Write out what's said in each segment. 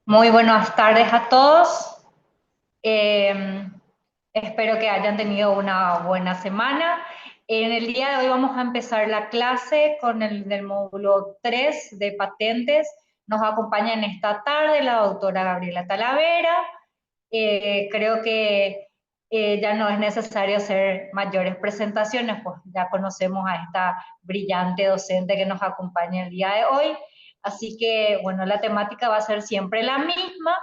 Muy buenas tardes a todos. Eh, Espero que hayan tenido una buena semana. En el día de hoy vamos a empezar la clase con el del módulo 3 de patentes. Nos acompaña en esta tarde la doctora Gabriela Talavera. Creo que ya no es necesario hacer mayores presentaciones, pues ya conocemos a esta brillante docente que nos acompaña el día de hoy. Así que, bueno, la temática va a ser siempre la misma.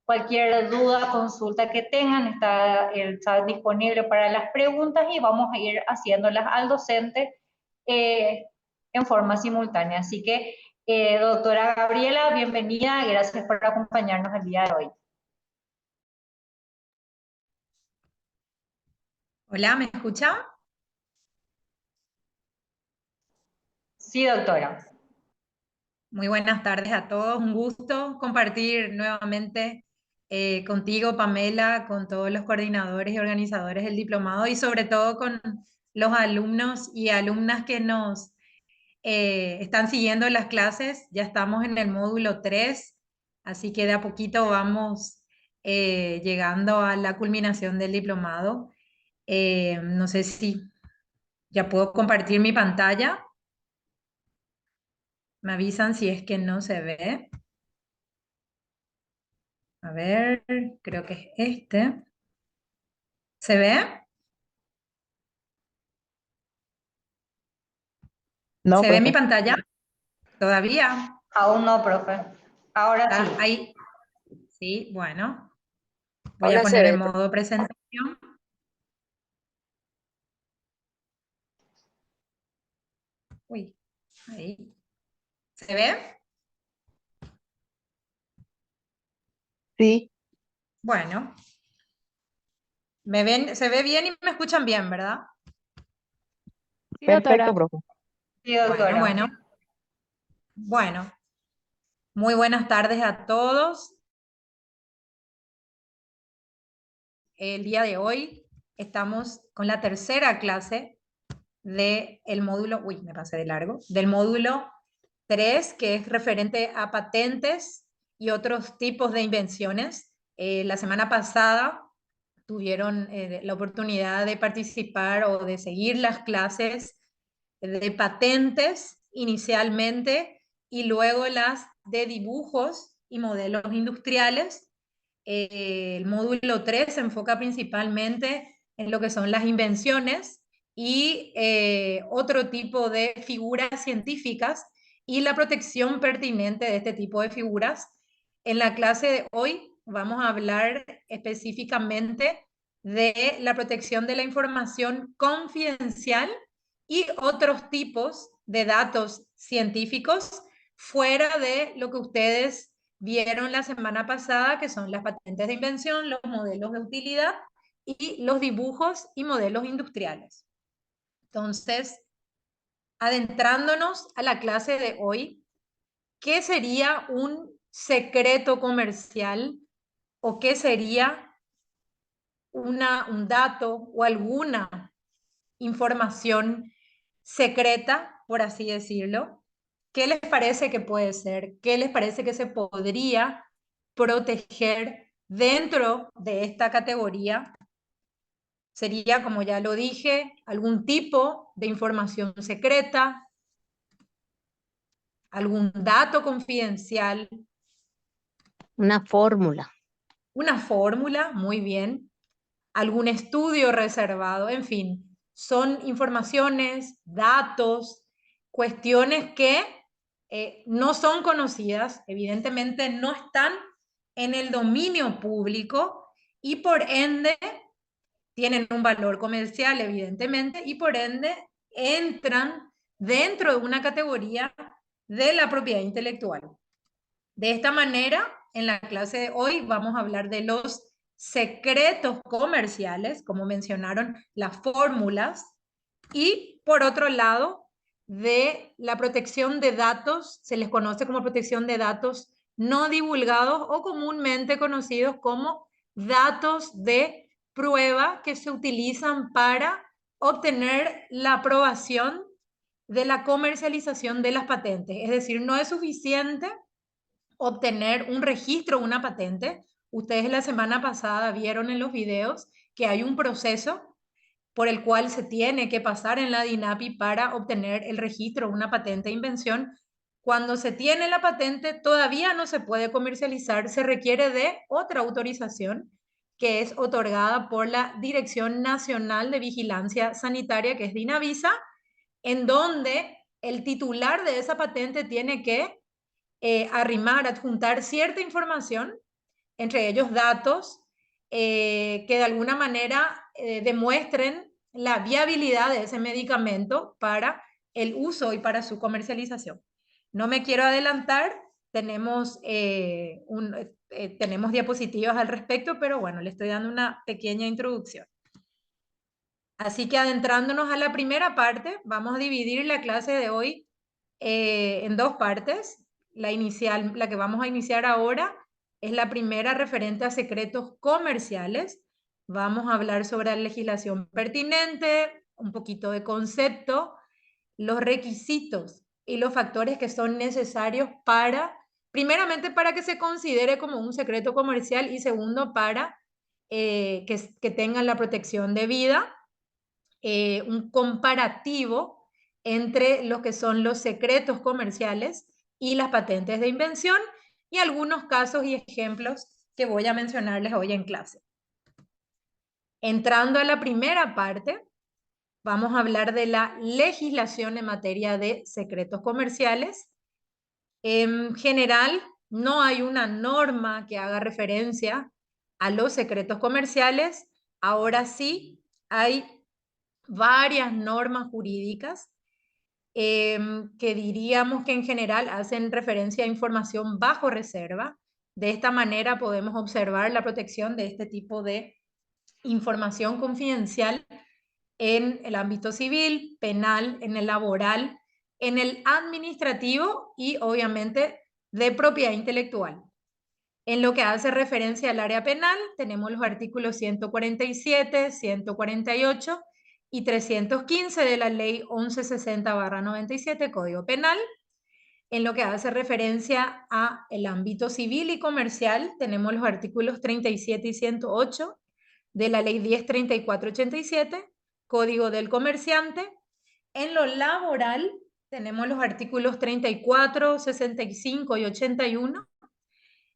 Cualquier duda, consulta que tengan, está el chat disponible para las preguntas y vamos a ir haciéndolas al docente eh, en forma simultánea. Así que, doctora Gabriela, bienvenida y gracias por acompañarnos el día de hoy. Hola, ¿me escucha? Sí, doctora. Muy buenas tardes a todos. Un gusto compartir nuevamente contigo, Pamela, con todos los coordinadores y organizadores del diplomado y sobre todo con los alumnos y alumnas que nos están siguiendo las clases. Ya estamos en el módulo 3, así que de a poquito vamos llegando a la culminación del diplomado. No sé si ya puedo compartir mi pantalla. Me avisan si es que no se ve. A ver, creo que es este. ¿Se ve? No, ¿Se ve mi profe. pantalla? ¿Todavía? Aún no, profe. Ahora sí. ¿Está ahí? Sí, bueno. Voy a Ahora se poner en ve. modo presentación. Uy, ahí. ¿Se ve? Sí, Bueno. ¿Me ven? ¿Se ve bien y me escuchan bien, verdad? Sí, perfecto, doctora. profe. Sí, Bueno, doctora. bueno. Bueno, muy buenas tardes a todos. El día de hoy estamos con la tercera clase del módulo, uy, me pasé de largo, del módulo 3, que es referente a patentes y otros tipos de invenciones. La semana pasada tuvieron la oportunidad de participar o de seguir las clases de patentes inicialmente y luego las de dibujos y modelos industriales. El módulo 3 se enfoca principalmente en lo que son las invenciones y otro tipo de figuras científicas y la protección pertinente de este tipo de figuras. En la clase de hoy vamos a hablar específicamente de la protección de la información confidencial y otros tipos de datos científicos fuera de lo que ustedes vieron la semana pasada, que son las patentes de invención, los modelos de utilidad y los dibujos y modelos industriales. Entonces, adentrándonos a la clase de hoy, ¿qué sería un secreto comercial o qué sería un dato o alguna información secreta, por así decirlo? ¿Qué les parece que puede ser? ¿Qué les parece que se podría proteger dentro de esta categoría? Sería, como ya lo dije, algún tipo de información secreta, algún dato confidencial, Una fórmula. una fórmula, muy bien, algún estudio reservado, en fin, son informaciones, datos, cuestiones que no son conocidas, evidentemente no están en el dominio público y por ende tienen un valor comercial, evidentemente, y por ende entran dentro de una categoría de la propiedad intelectual. De esta manera, en la clase de hoy vamos a hablar de los secretos comerciales, como mencionaron las fórmulas, y por otro lado, de la protección de datos, se les conoce como protección de datos no divulgados o comúnmente conocidos como datos de prueba que se utilizan para obtener la aprobación de la comercialización de las patentes. Es decir, no es suficiente obtener un registro, una patente. Ustedes la semana pasada vieron en los videos que hay un proceso por el cual se tiene que pasar en la DINAPI para obtener el registro, una patente de invención. Cuando se tiene la patente, todavía no se puede comercializar, se requiere de otra autorización que es otorgada por la Dirección Nacional de Vigilancia Sanitaria, que es DINAVISA, en donde el titular de esa patente tiene que adjuntar cierta información, entre ellos datos, que de alguna manera demuestren la viabilidad de ese medicamento para el uso y para su comercialización. No me quiero adelantar, tenemos diapositivas al respecto, pero bueno, le estoy dando una pequeña introducción. Así que adentrándonos a la primera parte, vamos a dividir la clase de hoy en dos partes. La inicial, la que vamos a iniciar ahora, es la primera referente a secretos comerciales. Vamos a hablar sobre la legislación pertinente, un poquito de concepto, los requisitos y los factores que son necesarios para, primeramente, para que se considere como un secreto comercial y segundo, para que tengan la protección debida. Un comparativo entre lo que son los secretos comerciales y las patentes de invención y algunos casos y ejemplos que voy a mencionarles hoy en clase. Entrando a la primera parte, vamos a hablar de la legislación en materia de secretos comerciales. En general, no hay una norma que haga referencia a los secretos comerciales. Ahora sí, hay varias normas jurídicas que diríamos que en general hacen referencia a información bajo reserva. De esta manera podemos observar la protección de este tipo de información confidencial en el ámbito civil, penal, en el laboral, en el administrativo y obviamente de propiedad intelectual. En lo que hace referencia al área penal, tenemos los artículos 147, 148 y 315 de la ley 1160/97, Código Penal. En lo que hace referencia a el ámbito civil y comercial, tenemos los artículos 37 y 108 de la ley 1034/87, Código del Comerciante. En lo laboral, tenemos los artículos 34, 65 y 81,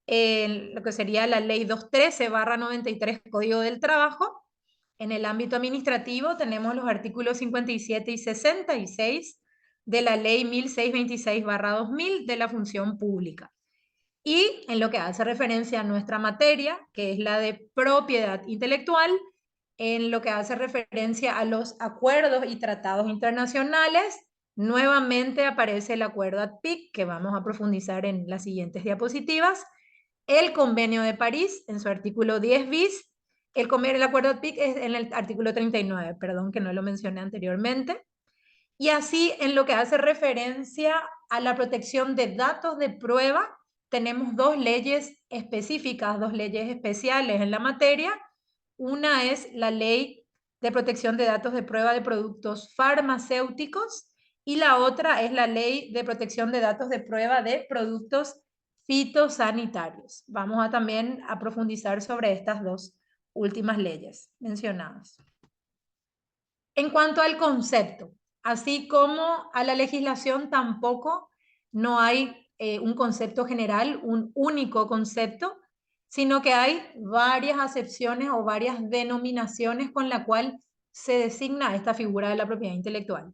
lo que sería la ley 213/93, Código del Trabajo. En el ámbito administrativo tenemos los artículos 57 y 66 de la ley 1626/2000 de la función pública. Y en lo que hace referencia a nuestra materia, que es la de propiedad intelectual, en lo que hace referencia a los acuerdos y tratados internacionales, nuevamente aparece el acuerdo ADPIC, que vamos a profundizar en las siguientes diapositivas. El Convenio de París, en su artículo 10 bis, el acuerdo ADPIC es en el artículo 39, perdón que no lo mencioné anteriormente. Y así, en lo que hace referencia a la protección de datos de prueba, tenemos dos leyes específicas, dos leyes especiales en la materia. Una es la Ley de Protección de Datos de Prueba de Productos Farmacéuticos y la otra es la Ley de Protección de Datos de Prueba de Productos Fitosanitarios. Vamos también a profundizar sobre estas dos últimas leyes mencionadas. En cuanto al concepto, así como a la legislación, tampoco no hay un concepto general, un único concepto, sino que hay varias acepciones o varias denominaciones con la cual se designa esta figura de la propiedad intelectual.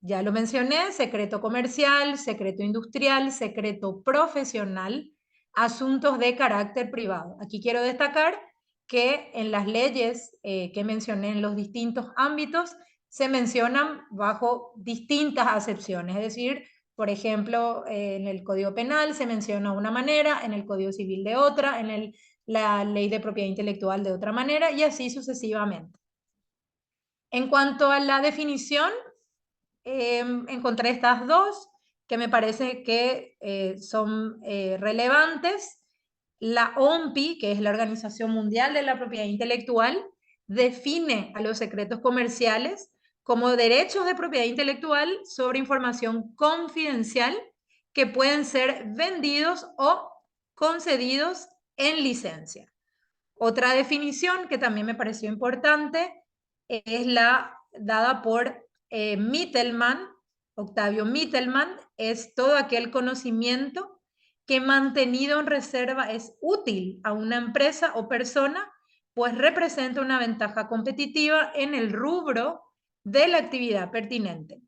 Ya lo mencioné: secreto comercial, secreto industrial, secreto profesional, asuntos de carácter privado. Aquí quiero destacar que en las leyes que mencioné en los distintos ámbitos se mencionan bajo distintas acepciones, es decir, por ejemplo, en el Código Penal se menciona una manera, en el Código Civil de otra, en la Ley de Propiedad Intelectual de otra manera y así sucesivamente. En cuanto a la definición, encontré estas dos que me parece que son relevantes. La OMPI, que es la Organización Mundial de la Propiedad Intelectual, define a los secretos comerciales como derechos de propiedad intelectual sobre información confidencial que pueden ser vendidos o concedidos en licencia. Otra definición que también me pareció importante es la dada por Mittelman, Octavio Mittelman, es todo aquel conocimiento que mantenido en reserva es útil a una empresa o persona, pues representa una ventaja competitiva en el rubro de la actividad pertinente.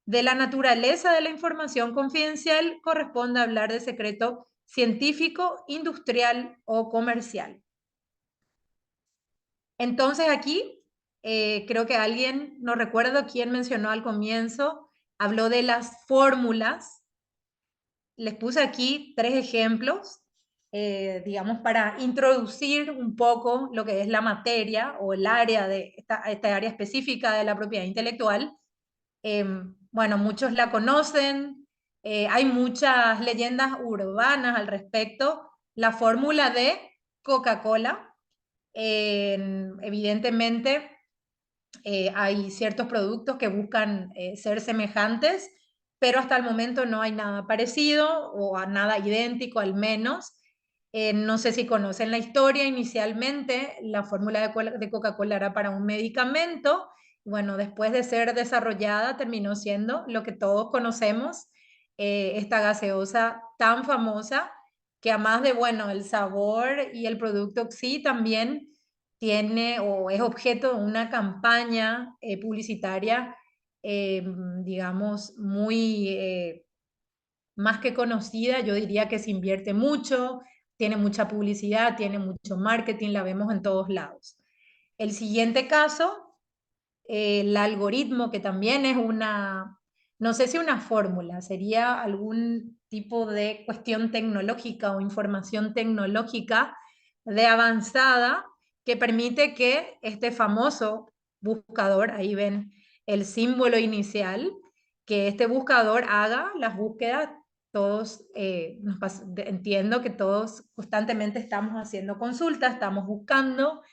De la naturaleza de la información confidencial corresponde hablar de secreto científico, industrial o comercial. Entonces aquí, creo que alguien, no recuerdo quién mencionó al comienzo, habló de las fórmulas. Les puse aquí 3 ejemplos, digamos, para introducir un poco lo que es la materia o el área de esta área específica de la propiedad intelectual. Bueno, muchos la conocen, hay muchas leyendas urbanas al respecto. La fórmula de Coca-Cola, evidentemente hay ciertos productos que buscan ser semejantes, pero hasta el momento no hay nada parecido o nada idéntico al menos. No sé si conocen la historia, inicialmente la fórmula de Coca-Cola era para un medicamento. Bueno, después de ser desarrollada terminó siendo lo que todos conocemos, esta gaseosa tan famosa que además de, bueno, el sabor y el producto sí también tiene o es objeto de una campaña publicitaria, digamos, muy más que conocida. Yo diría que se invierte mucho, tiene mucha publicidad, tiene mucho marketing, la vemos en todos lados. El siguiente caso, el algoritmo, que también es una, no sé si una fórmula, sería algún tipo de cuestión tecnológica o información tecnológica de avanzada que permite que este famoso buscador, ahí ven el símbolo inicial, que este buscador haga las búsquedas. Todos, entiendo que todos constantemente estamos haciendo consultas, estamos buscando,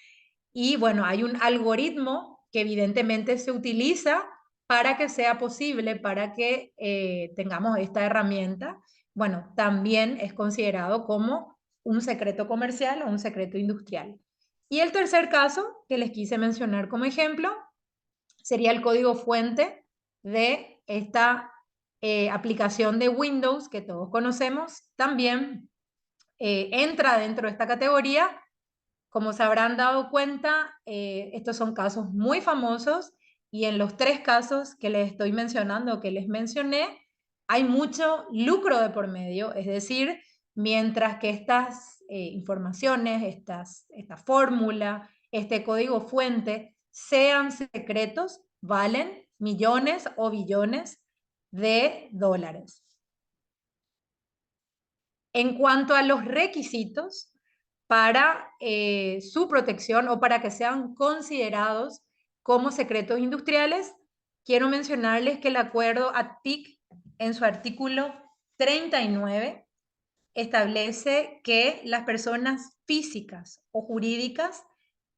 y bueno, hay un algoritmo que evidentemente se utiliza para que sea posible, para que tengamos esta herramienta. Bueno, también es considerado como un secreto comercial o un secreto industrial. Y el tercer caso que les quise mencionar como ejemplo sería el código fuente de esta aplicación de Windows que todos conocemos. También entra dentro de esta categoría. Como se habrán dado cuenta, estos son casos muy famosos y en los 3 casos que les estoy mencionando, que les mencioné, hay mucho lucro de por medio, es decir, mientras que estas informaciones, esta fórmula, este código fuente sean secretos, valen millones o billones de dólares. En cuanto a los requisitos para su protección o para que sean considerados como secretos industriales, quiero mencionarles que el acuerdo ATPIC en su artículo 39 establece que las personas físicas o jurídicas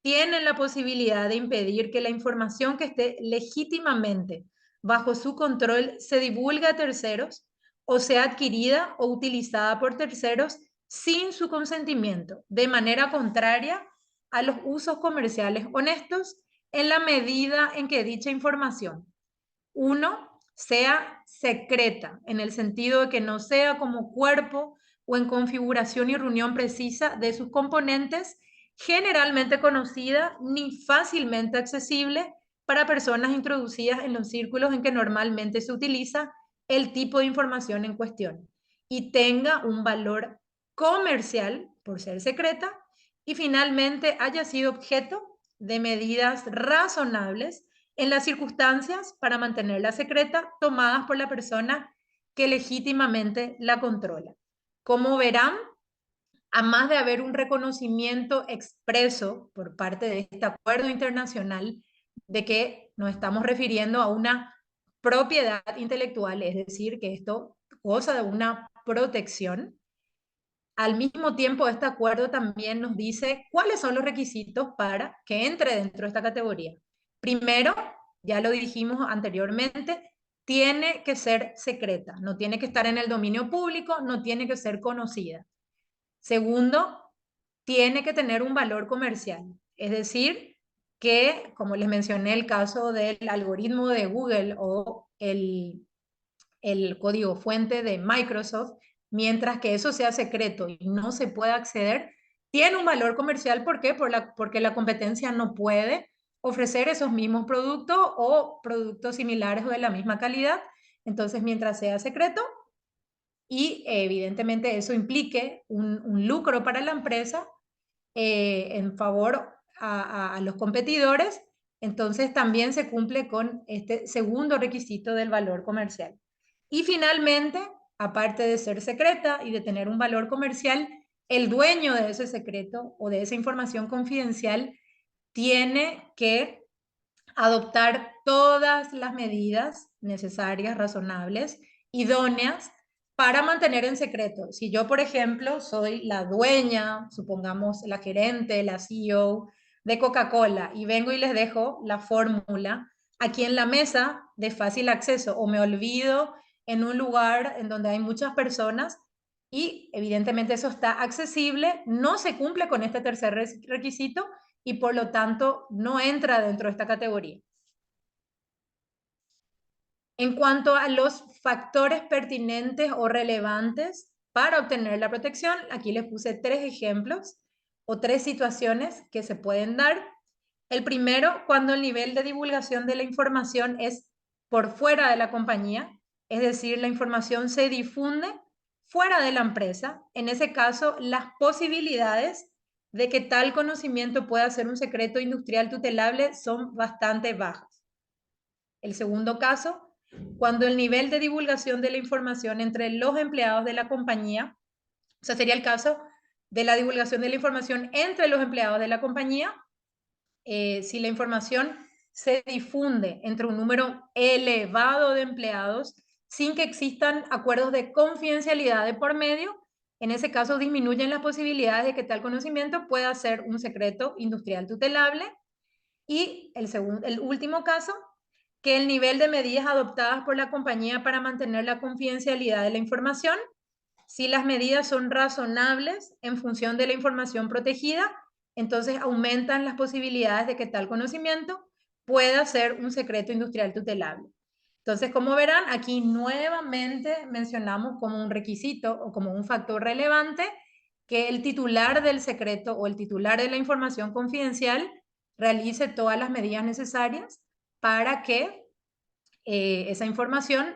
tienen la posibilidad de impedir que la información que esté legítimamente bajo su control se divulgue a terceros o sea adquirida o utilizada por terceros sin su consentimiento, de manera contraria a los usos comerciales honestos, en la medida en que dicha información, 1, sea secreta, en el sentido de que no sea como cuerpo o en configuración y reunión precisa de sus componentes, generalmente conocida ni fácilmente accesible para personas introducidas en los círculos en que normalmente se utiliza el tipo de información en cuestión, y tenga un valor comercial por ser secreta, y finalmente haya sido objeto de medidas razonables en las circunstancias para mantenerla secreta tomadas por la persona que legítimamente la controla. Como verán, a más de haber un reconocimiento expreso por parte de este acuerdo internacional de que nos estamos refiriendo a una propiedad intelectual, es decir, que esto goza de una protección, al mismo tiempo este acuerdo también nos dice cuáles son los requisitos para que entre dentro de esta categoría. Primero, ya lo dijimos anteriormente, tiene que ser secreta, no tiene que estar en el dominio público, no tiene que ser conocida. Segundo, tiene que tener un valor comercial. Es decir, que, como les mencioné, el caso del algoritmo de Google o el código fuente de Microsoft, mientras que eso sea secreto y no se puede acceder, tiene un valor comercial. ¿Por qué? Porque la competencia no puede ofrecer esos mismos productos o productos similares o de la misma calidad. Entonces, mientras sea secreto y evidentemente eso implique un lucro para la empresa en favor a los competidores, entonces también se cumple con este segundo requisito del valor comercial. Y finalmente, aparte de ser secreta y de tener un valor comercial, el dueño de ese secreto o de esa información confidencial tiene que adoptar todas las medidas necesarias, razonables, idóneas para mantener en secreto. Si yo, por ejemplo, soy la dueña, supongamos la gerente, la CEO de Coca-Cola, y vengo y les dejo la fórmula aquí en la mesa de fácil acceso, o me olvido en un lugar en donde hay muchas personas, y evidentemente eso está accesible, no se cumple con este tercer requisito, y por lo tanto no entra dentro de esta categoría. En cuanto a los factores pertinentes o relevantes para obtener la protección, aquí les puse 3 ejemplos o 3 situaciones que se pueden dar. El primero, cuando el nivel de divulgación de la información es por fuera de la compañía, es decir, la información se difunde fuera de la empresa. En ese caso, las posibilidades de que tal conocimiento pueda ser un secreto industrial tutelable son bastante bajas. El segundo caso, cuando el nivel de divulgación de la información entre los empleados de la compañía, o sea, sería el caso de la divulgación de la información entre los empleados de la compañía, si la información se difunde entre un número elevado de empleados sin que existan acuerdos de confidencialidad de por medio, en ese caso disminuyen las posibilidades de que tal conocimiento pueda ser un secreto industrial tutelable. Y el último caso, que el nivel de medidas adoptadas por la compañía para mantener la confidencialidad de la información, si las medidas son razonables en función de la información protegida, entonces aumentan las posibilidades de que tal conocimiento pueda ser un secreto industrial tutelable. Entonces, como verán, aquí nuevamente mencionamos como un requisito o como un factor relevante que el titular del secreto o el titular de la información confidencial realice todas las medidas necesarias para que esa información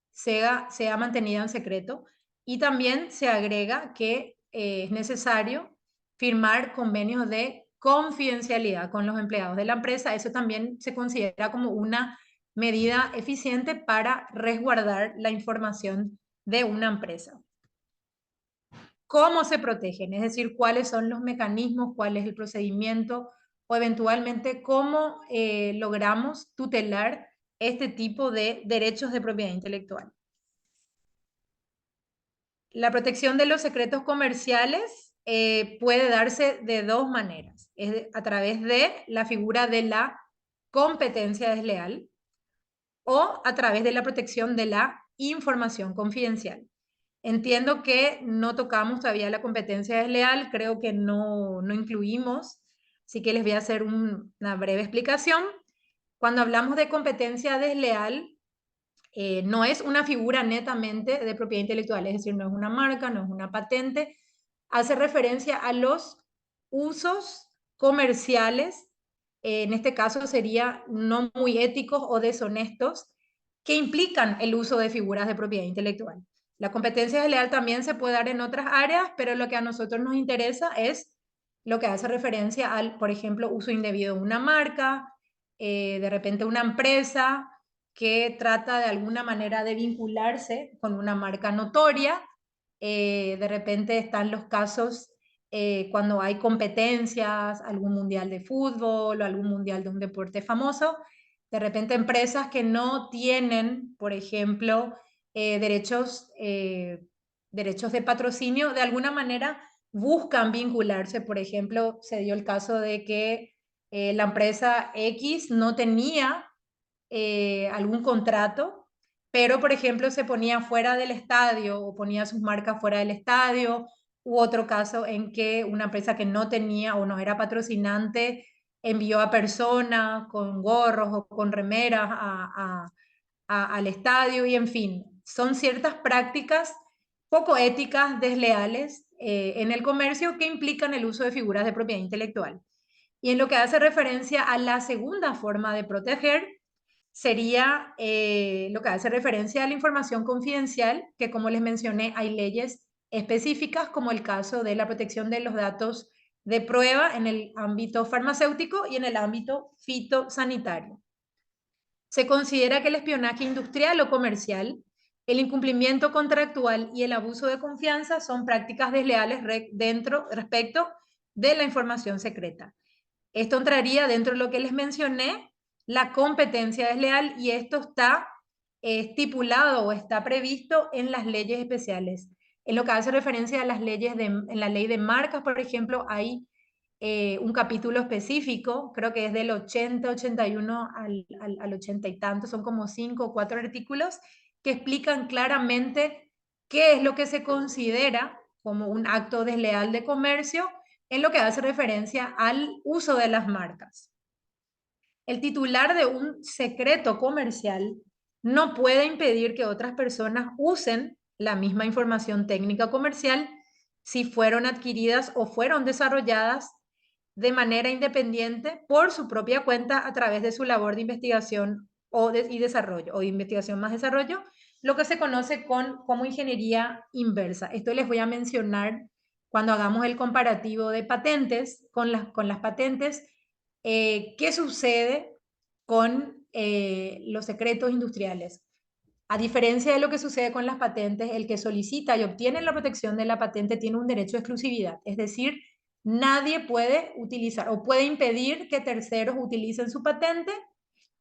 sea mantenida en secreto. Y también se agrega que es necesario firmar convenios de confidencialidad con los empleados de la empresa. Eso también se considera como una medida eficiente para resguardar la información de una empresa. ¿Cómo se protegen? Es decir, cuáles son los mecanismos, cuál es el procedimiento o eventualmente cómo logramos tutelar este tipo de derechos de propiedad intelectual. La protección de los secretos comerciales puede darse de 2 maneras. Es a través de la figura de la competencia desleal o a través de la protección de la información confidencial. Entiendo que no tocamos todavía la competencia desleal, creo que no incluimos, así que les voy a hacer una breve explicación. Cuando hablamos de competencia desleal, no es una figura netamente de propiedad intelectual, es decir, no es una marca, no es una patente, hace referencia a los usos comerciales, en este caso sería no muy éticos o deshonestos, que implican el uso de figuras de propiedad intelectual. La competencia desleal también se puede dar en otras áreas, pero lo que a nosotros nos interesa es lo que hace referencia al, por ejemplo, uso indebido de una marca, de repente una empresa que trata de alguna manera de vincularse con una marca notoria. De repente están los casos cuando hay competencias, algún mundial de fútbol o algún mundial de un deporte famoso. De repente empresas que no tienen, por ejemplo, derechos de patrocinio, de alguna manera buscan vincularse. Por ejemplo, se dio el caso de que la empresa X no tenía algún contrato, pero por ejemplo se ponía fuera del estadio o ponía sus marcas fuera del estadio u otro caso en que una empresa que no tenía o no era patrocinante envió a personas con gorros o con remeras al estadio y en fin, son ciertas prácticas poco éticas, desleales en el comercio que implican el uso de figuras de propiedad intelectual. Y en lo que hace referencia a la segunda forma de proteger, sería lo que hace referencia a la información confidencial, que como les mencioné, hay leyes específicas, como el caso de la protección de los datos de prueba en el ámbito farmacéutico y en el ámbito fitosanitario. Se considera que el espionaje industrial o comercial, el incumplimiento contractual y el abuso de confianza son prácticas desleales respecto de la información secreta. Esto entraría dentro de lo que les mencioné, la competencia desleal, y esto está estipulado o está previsto en las leyes especiales. En lo que hace referencia a las leyes en la ley de marcas, por ejemplo, hay un capítulo específico, creo que es del 80, 81 al 80 y tanto, son como 5 o 4 artículos que explican claramente qué es lo que se considera como un acto desleal de comercio en lo que hace referencia al uso de las marcas. El titular de un secreto comercial no puede impedir que otras personas usen la misma información técnica comercial si fueron adquiridas o fueron desarrolladas de manera independiente por su propia cuenta a través de su labor de investigación y desarrollo, o de investigación más desarrollo, lo que se conoce como ingeniería inversa. Esto les voy a mencionar cuando hagamos el comparativo de patentes con las patentes. ¿Qué sucede con los secretos industriales? A diferencia de lo que sucede con las patentes, el que solicita y obtiene la protección de la patente tiene un derecho de exclusividad, es decir, nadie puede utilizar o puede impedir que terceros utilicen su patente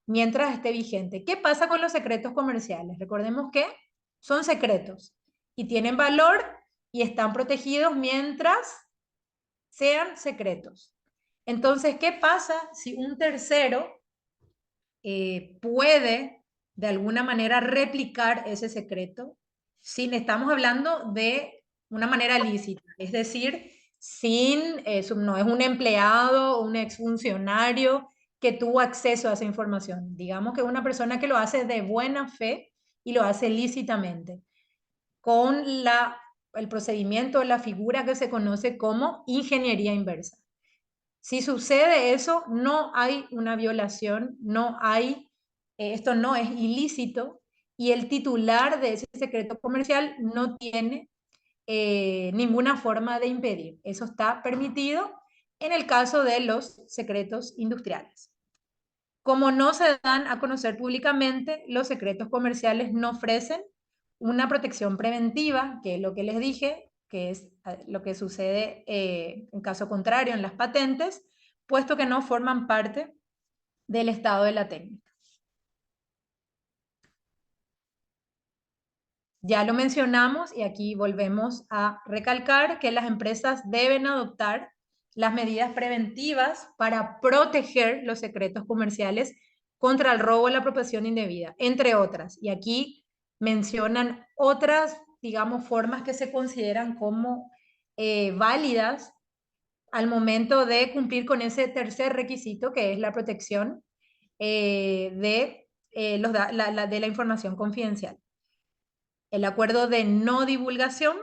mientras esté vigente. ¿Qué pasa con los secretos comerciales? Recordemos que son secretos y tienen valor y están protegidos mientras sean secretos. Entonces, ¿qué pasa si un tercero puede de alguna manera replicar ese secreto? Estamos hablando de una manera lícita, es decir, no es un empleado o un exfuncionario que tuvo acceso a esa información. Digamos que es una persona que lo hace de buena fe y lo hace lícitamente, con el procedimiento, la figura que se conoce como ingeniería inversa. Si sucede eso, no hay una violación, esto no es ilícito y el titular de ese secreto comercial no tiene ninguna forma de impedir. Eso está permitido en el caso de los secretos industriales. Como no se dan a conocer públicamente, los secretos comerciales no ofrecen una protección preventiva, que es lo que les dije, que es lo que sucede en caso contrario en las patentes, puesto que no forman parte del estado de la técnica. Ya lo mencionamos y aquí volvemos a recalcar que las empresas deben adoptar las medidas preventivas para proteger los secretos comerciales contra el robo o la apropiación indebida, entre otras. Y aquí mencionan otras, digamos, formas que se consideran como válidas al momento de cumplir con ese tercer requisito, que es la protección de la información confidencial. El acuerdo de no divulgación,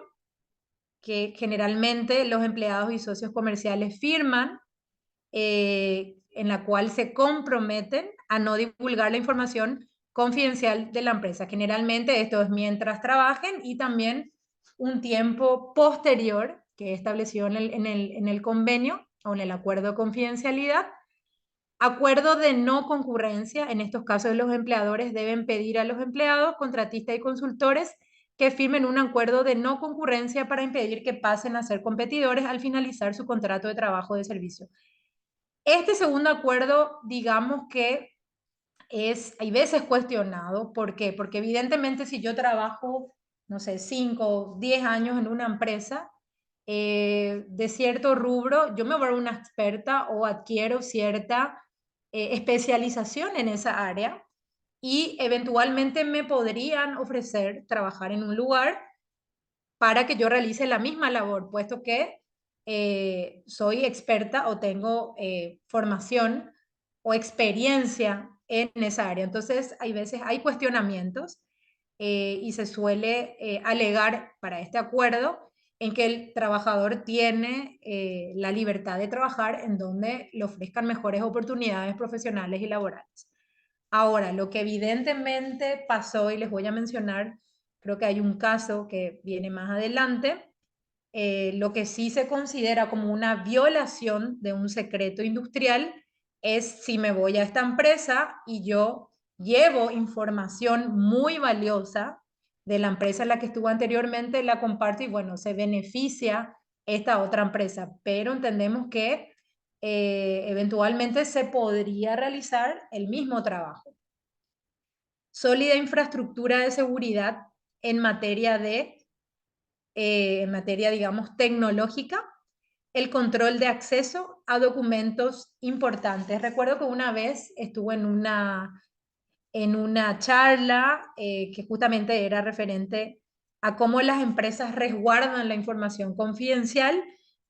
que generalmente los empleados y socios comerciales firman, en la cual se comprometen a no divulgar la información confidencial de la empresa. Generalmente esto es mientras trabajen y también un tiempo posterior que estableció en el convenio o en el acuerdo de confidencialidad. Acuerdo de no concurrencia. En estos casos los empleadores deben pedir a los empleados, contratistas y consultores que firmen un acuerdo de no concurrencia para impedir que pasen a ser competidores al finalizar su contrato de trabajo o de servicio. Este segundo acuerdo, digamos que hay veces cuestionado. ¿Por qué? Porque evidentemente si yo trabajo, no sé, 5 o 10 años en una empresa de cierto rubro, yo me vuelvo una experta o adquiero cierta especialización en esa área y eventualmente me podrían ofrecer trabajar en un lugar para que yo realice la misma labor, puesto que soy experta o tengo formación o experiencia en esa área. Entonces, hay veces, hay cuestionamientos y se suele alegar para este acuerdo en que el trabajador tiene la libertad de trabajar en donde le ofrezcan mejores oportunidades profesionales y laborales. Ahora, lo que evidentemente pasó, y les voy a mencionar, creo que hay un caso que viene más adelante, lo que sí se considera como una violación de un secreto industrial es si me voy a esta empresa y yo llevo información muy valiosa de la empresa en la que estuve anteriormente, la comparto y bueno, se beneficia esta otra empresa, pero entendemos que eventualmente se podría realizar el mismo trabajo. Sólida infraestructura de seguridad en materia digamos, tecnológica, el control de acceso a documentos importantes. Recuerdo que una vez estuve en una charla que justamente era referente a cómo las empresas resguardan la información confidencial,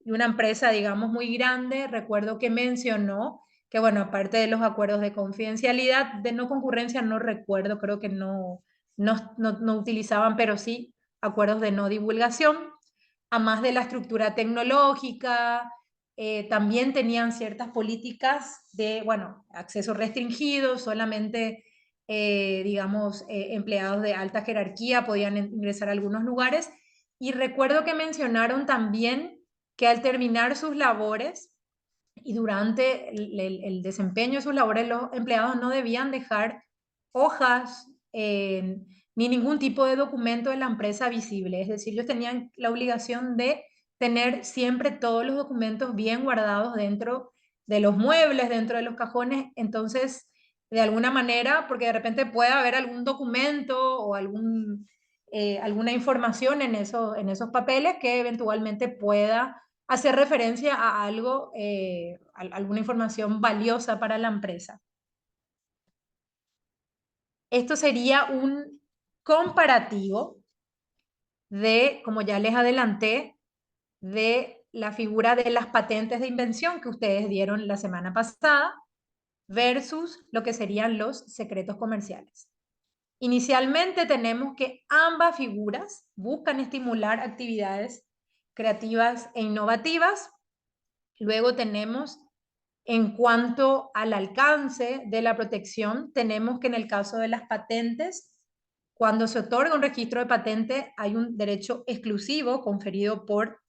y una empresa, digamos, muy grande, recuerdo que mencionó que, bueno, aparte de los acuerdos de confidencialidad, de no concurrencia, no recuerdo, creo que no utilizaban, pero sí acuerdos de no divulgación, a más de la estructura tecnológica, también tenían ciertas políticas de, bueno, acceso restringido, solamente, digamos, empleados de alta jerarquía podían ingresar a algunos lugares. Y recuerdo que mencionaron también que al terminar sus labores y durante el desempeño de sus labores, los empleados no debían dejar hojas ni ningún tipo de documento de la empresa visible. Es decir, ellos tenían la obligación de tener siempre todos los documentos bien guardados dentro de los muebles, dentro de los cajones. Entonces, de alguna manera, porque de repente puede haber algún documento o alguna información en esos papeles que eventualmente pueda hacer referencia a algo, alguna información valiosa para la empresa. Esto sería un comparativo de, como ya les adelanté, de la figura de las patentes de invención que ustedes dieron la semana pasada versus lo que serían los secretos comerciales. Inicialmente tenemos que ambas figuras buscan estimular actividades creativas e innovativas. Luego tenemos, en cuanto al alcance de la protección, tenemos que en el caso de las patentes, cuando se otorga un registro de patente, hay un derecho exclusivo conferido por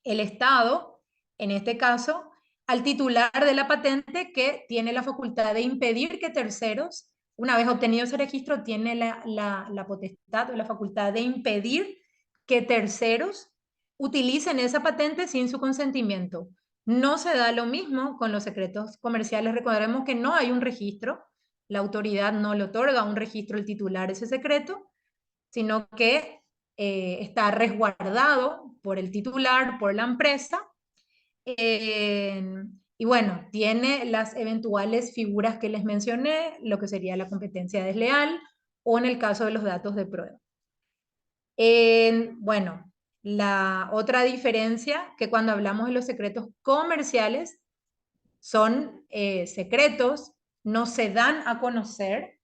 el Estado, en este caso, al titular de la patente, que tiene la facultad de impedir que terceros, una vez obtenido ese registro, tiene la potestad o la facultad de impedir que terceros utilicen esa patente sin su consentimiento. No se da lo mismo con los secretos comerciales. Recordemos que no hay un registro, la autoridad no le otorga un registro al titular ese secreto, sino que está resguardado por el titular, por la empresa, y bueno, tiene las eventuales figuras que les mencioné, lo que sería la competencia desleal o en el caso de los datos de prueba. Bueno, la otra diferencia que cuando hablamos de los secretos comerciales son secretos, no se dan a conocer,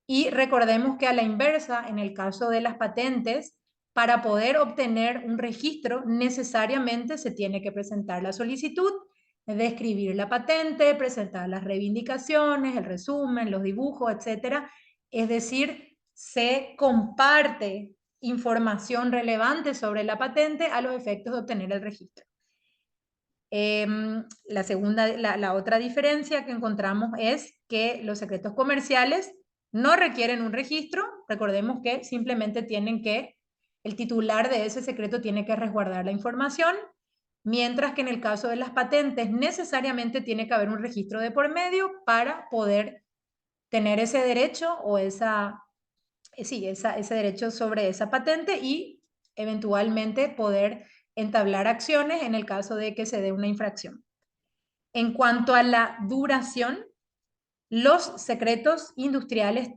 y recordemos que a la inversa, en el caso de las patentes, para poder obtener un registro necesariamente se tiene que presentar la solicitud, describir la patente, presentar las reivindicaciones, el resumen, los dibujos, etc. Es decir, se comparte información relevante sobre la patente a los efectos de obtener el registro. La otra diferencia que encontramos es que los secretos comerciales no requieren un registro. Recordemos que simplemente el titular de ese secreto tiene que resguardar la información, mientras que en el caso de las patentes necesariamente tiene que haber un registro de por medio para poder tener ese derecho o ese derecho sobre esa patente y eventualmente poder entablar acciones en el caso de que se dé una infracción. En cuanto a la duración, los secretos industriales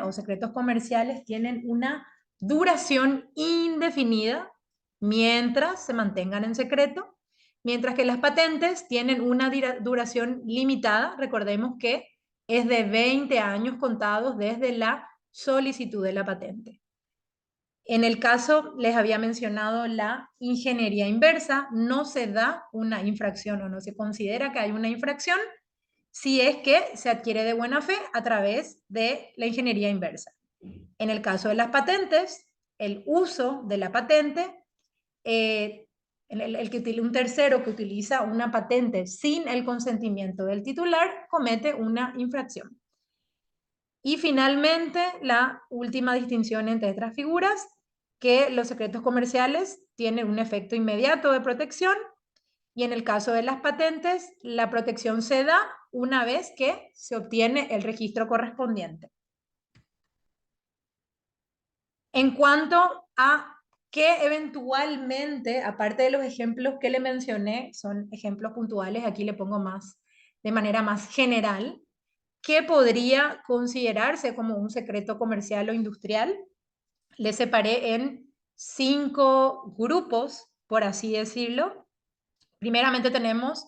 o secretos comerciales tienen una duración indefinida mientras se mantengan en secreto, mientras que las patentes tienen una duración limitada, recordemos que es de 20 años contados desde la solicitud de la patente. En el caso, les había mencionado la ingeniería inversa, no se da una infracción o no se considera que hay una infracción si es que se adquiere de buena fe a través de la ingeniería inversa. En el caso de las patentes, el uso de la patente, un tercero que utiliza una patente sin el consentimiento del titular comete una infracción. Y finalmente, la última distinción entre estas figuras, que los secretos comerciales tienen un efecto inmediato de protección y en el caso de las patentes, la protección se da una vez que se obtiene el registro correspondiente. En cuanto a qué eventualmente, aparte de los ejemplos que le mencioné, son ejemplos puntuales, aquí le pongo más de manera más general, ¿qué podría considerarse como un secreto comercial o industrial? Le separé en 5 grupos, por así decirlo. Primeramente tenemos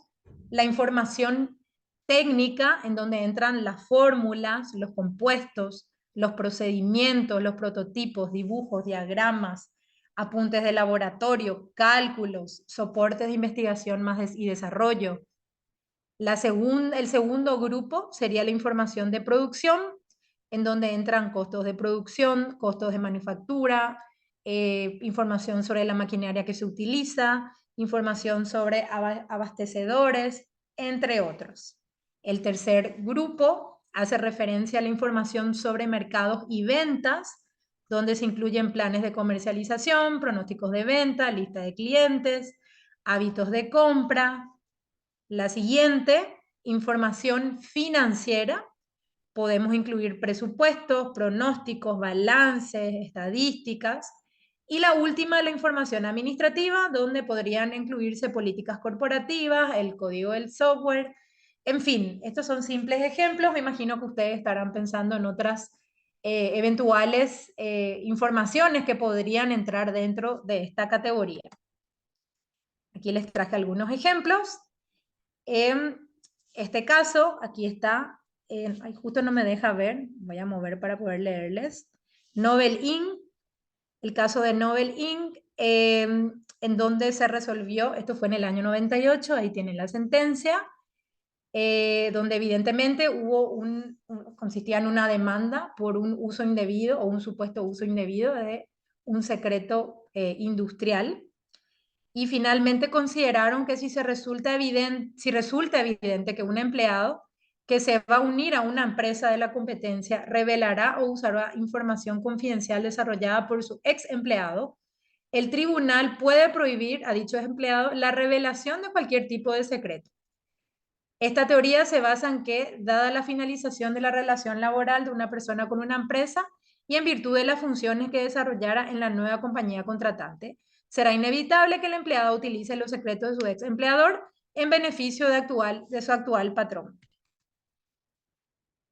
la información técnica, en donde entran las fórmulas, los compuestos, los procedimientos, los prototipos, dibujos, diagramas, apuntes de laboratorio, cálculos, soportes de investigación y desarrollo. El segundo grupo sería la información de producción, en donde entran costos de producción, costos de manufactura, información sobre la maquinaria que se utiliza, información sobre abastecedores, entre otros. El tercer grupo hace referencia a la información sobre mercados y ventas, donde se incluyen planes de comercialización, pronósticos de venta, lista de clientes, hábitos de compra. La siguiente, información financiera. Podemos incluir presupuestos, pronósticos, balances, estadísticas. Y la última, la información administrativa, donde podrían incluirse políticas corporativas, el código del software. En fin, estos son simples ejemplos. Me imagino que ustedes estarán pensando en otras eventuales informaciones que podrían entrar dentro de esta categoría. Aquí les traje algunos ejemplos. En este caso, aquí está, justo no me deja ver, voy a mover para poder leerles. Nobel Inc., el caso de Nobel Inc., en donde se resolvió, esto fue en el año 98, ahí tienen la sentencia, donde evidentemente consistía en una demanda por un uso indebido o un supuesto uso indebido de un secreto industrial. Y finalmente consideraron que si resulta evidente que un empleado que se va a unir a una empresa de la competencia revelará o usará información confidencial desarrollada por su ex empleado, el tribunal puede prohibir a dicho empleado la revelación de cualquier tipo de secreto. Esta teoría se basa en que, dada la finalización de la relación laboral de una persona con una empresa y en virtud de las funciones que desarrollara en la nueva compañía contratante, será inevitable que el empleado utilice los secretos de su ex empleador en beneficio de su actual patrón.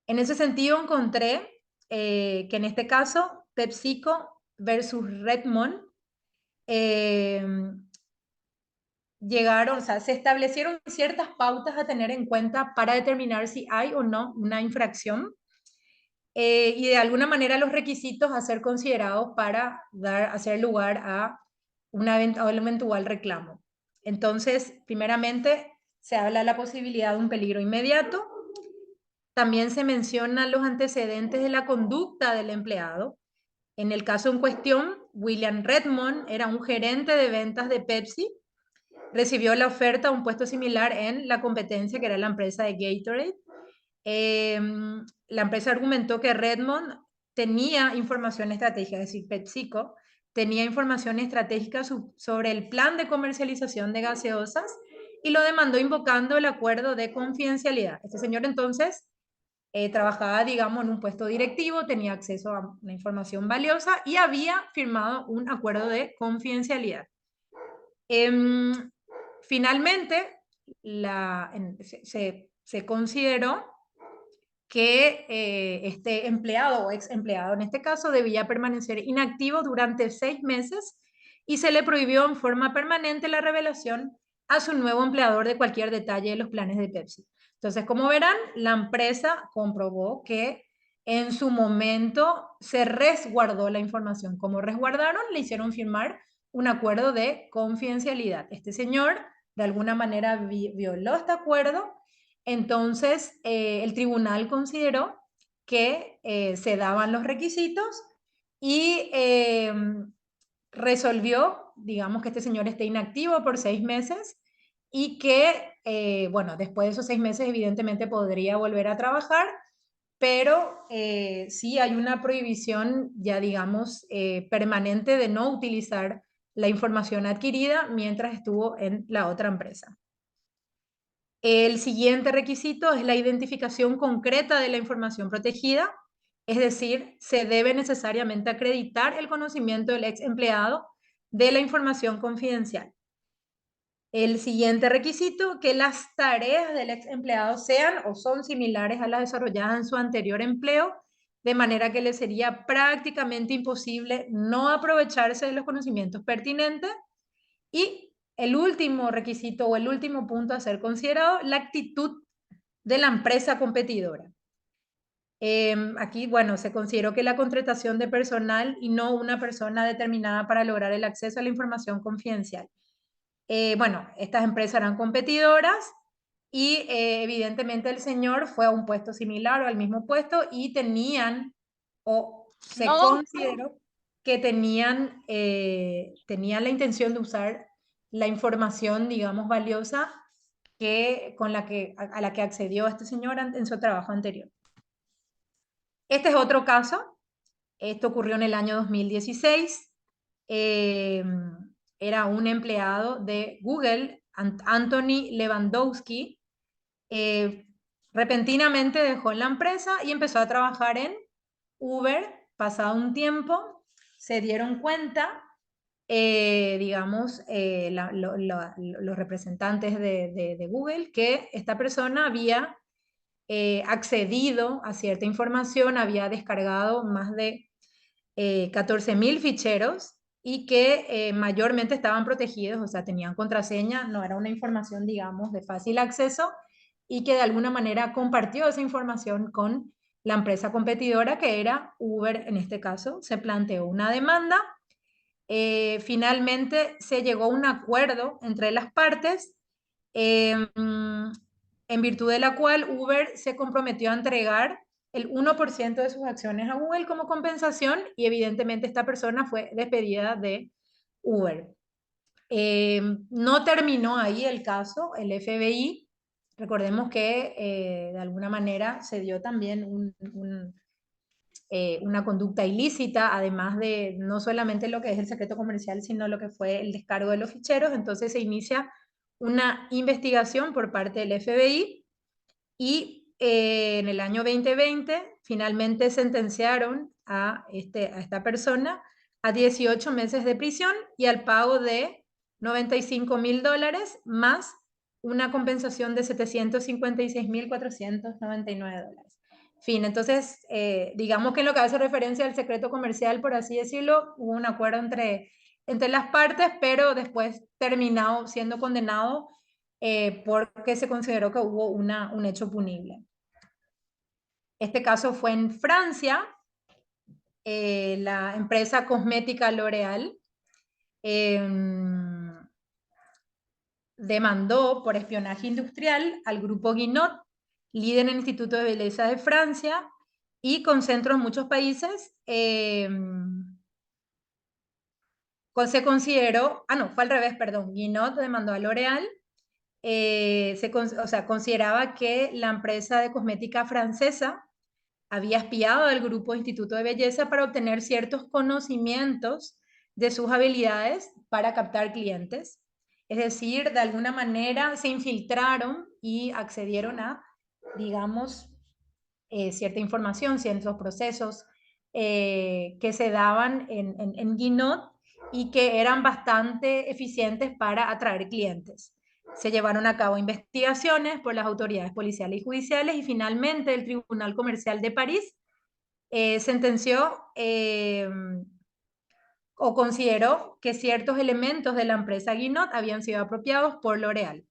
En ese sentido encontré que en este caso PepsiCo versus Redmond se establecieron ciertas pautas a tener en cuenta para determinar si hay o no una infracción y de alguna manera los requisitos a ser considerados para hacer lugar a un eventual reclamo. Entonces, primeramente, se habla de la posibilidad de un peligro inmediato. También se mencionan los antecedentes de la conducta del empleado. En el caso en cuestión, William Redmond era un gerente de ventas de Pepsi. Recibió la oferta a un puesto similar en la competencia, que era la empresa de Gatorade. La empresa argumentó que Redmond tenía información estratégica, es decir, PepsiCo tenía información estratégica sobre el plan de comercialización de gaseosas y lo demandó invocando el acuerdo de confidencialidad. Este señor entonces trabajaba, digamos, en un puesto directivo, tenía acceso a una información valiosa y había firmado un acuerdo de confidencialidad. Finalmente, se consideró que este empleado o ex empleado en este caso debía permanecer inactivo durante 6 meses y se le prohibió en forma permanente la revelación a su nuevo empleador de cualquier detalle de los planes de Pepsi. Entonces, como verán, la empresa comprobó que en su momento se resguardó la información. Como resguardaron, le hicieron firmar un acuerdo de confidencialidad. Este señor, de alguna manera, violó este acuerdo. Entonces, el tribunal consideró que se daban los requisitos y resolvió, digamos, que este señor esté inactivo por 6 meses y que, bueno, después de esos 6 meses evidentemente podría volver a trabajar, pero sí hay una prohibición ya, digamos, permanente de no utilizar la información adquirida mientras estuvo en la otra empresa. El siguiente requisito es la identificación concreta de la información protegida, es decir, se debe necesariamente acreditar el conocimiento del ex empleado de la información confidencial. El siguiente requisito, que las tareas del ex empleado sean o son similares a las desarrolladas en su anterior empleo, de manera que le sería prácticamente imposible no aprovecharse de los conocimientos pertinentes. Y el último requisito o el último punto a ser considerado, la actitud de la empresa competidora. Aquí, bueno, se consideró que la contratación de personal y no una persona determinada para lograr el acceso a la información confidencial. Bueno, estas empresas eran competidoras y evidentemente el señor fue a un puesto similar o al mismo puesto y tenían, o se consideró que tenían la intención de usar la información, digamos, valiosa a la que accedió este señor en su trabajo anterior. Este es otro caso. Esto ocurrió en el año 2016. Era un empleado de Google, Anthony Lewandowski. Repentinamente dejó la empresa y empezó a trabajar en Uber. Pasado un tiempo, se dieron cuenta, digamos, los representantes de Google, que esta persona había accedido a cierta información, había descargado más de 14.000 ficheros y que mayormente estaban protegidos, o sea, tenían contraseña, no era una información, digamos, de fácil acceso, y que de alguna manera compartió esa información con la empresa competidora, que era Uber en este caso. Se planteó una demanda, finalmente se llegó a un acuerdo entre las partes, en virtud de la cual Uber se comprometió a entregar el 1% de sus acciones a Google como compensación, y evidentemente esta persona fue despedida de Uber. No terminó ahí el caso. El FBI, recordemos que de alguna manera se dio también una conducta ilícita, además de no solamente lo que es el secreto comercial, sino lo que fue el descargo de los ficheros. Entonces se inicia una investigación por parte del FBI y en el año 2020 finalmente sentenciaron a esta persona a 18 meses de prisión y al pago de $95.000 más una compensación de $756.499. Fin, entonces, digamos que en lo que hace referencia al secreto comercial, por así decirlo, hubo un acuerdo entre las partes, pero después terminó siendo condenado porque se consideró que hubo un hecho punible. Este caso fue en Francia. La empresa cosmética L'Oréal demandó por espionaje industrial al grupo Guinot, líder en el Instituto de Belleza de Francia y con centros en muchos países. Se consideró, no, fue al revés, perdón, Guinot demandó a L'Oréal. Consideraba que la empresa de cosmética francesa había espiado al grupo Instituto de Belleza para obtener ciertos conocimientos de sus habilidades para captar clientes. Es decir, de alguna manera se infiltraron y accedieron a, digamos, cierta información, ciertos procesos que se daban en Guinot y que eran bastante eficientes para atraer clientes. Se llevaron a cabo investigaciones por las autoridades policiales y judiciales y finalmente el Tribunal Comercial de París sentenció o consideró que ciertos elementos de la empresa Guinot habían sido apropiados por L'Oréal.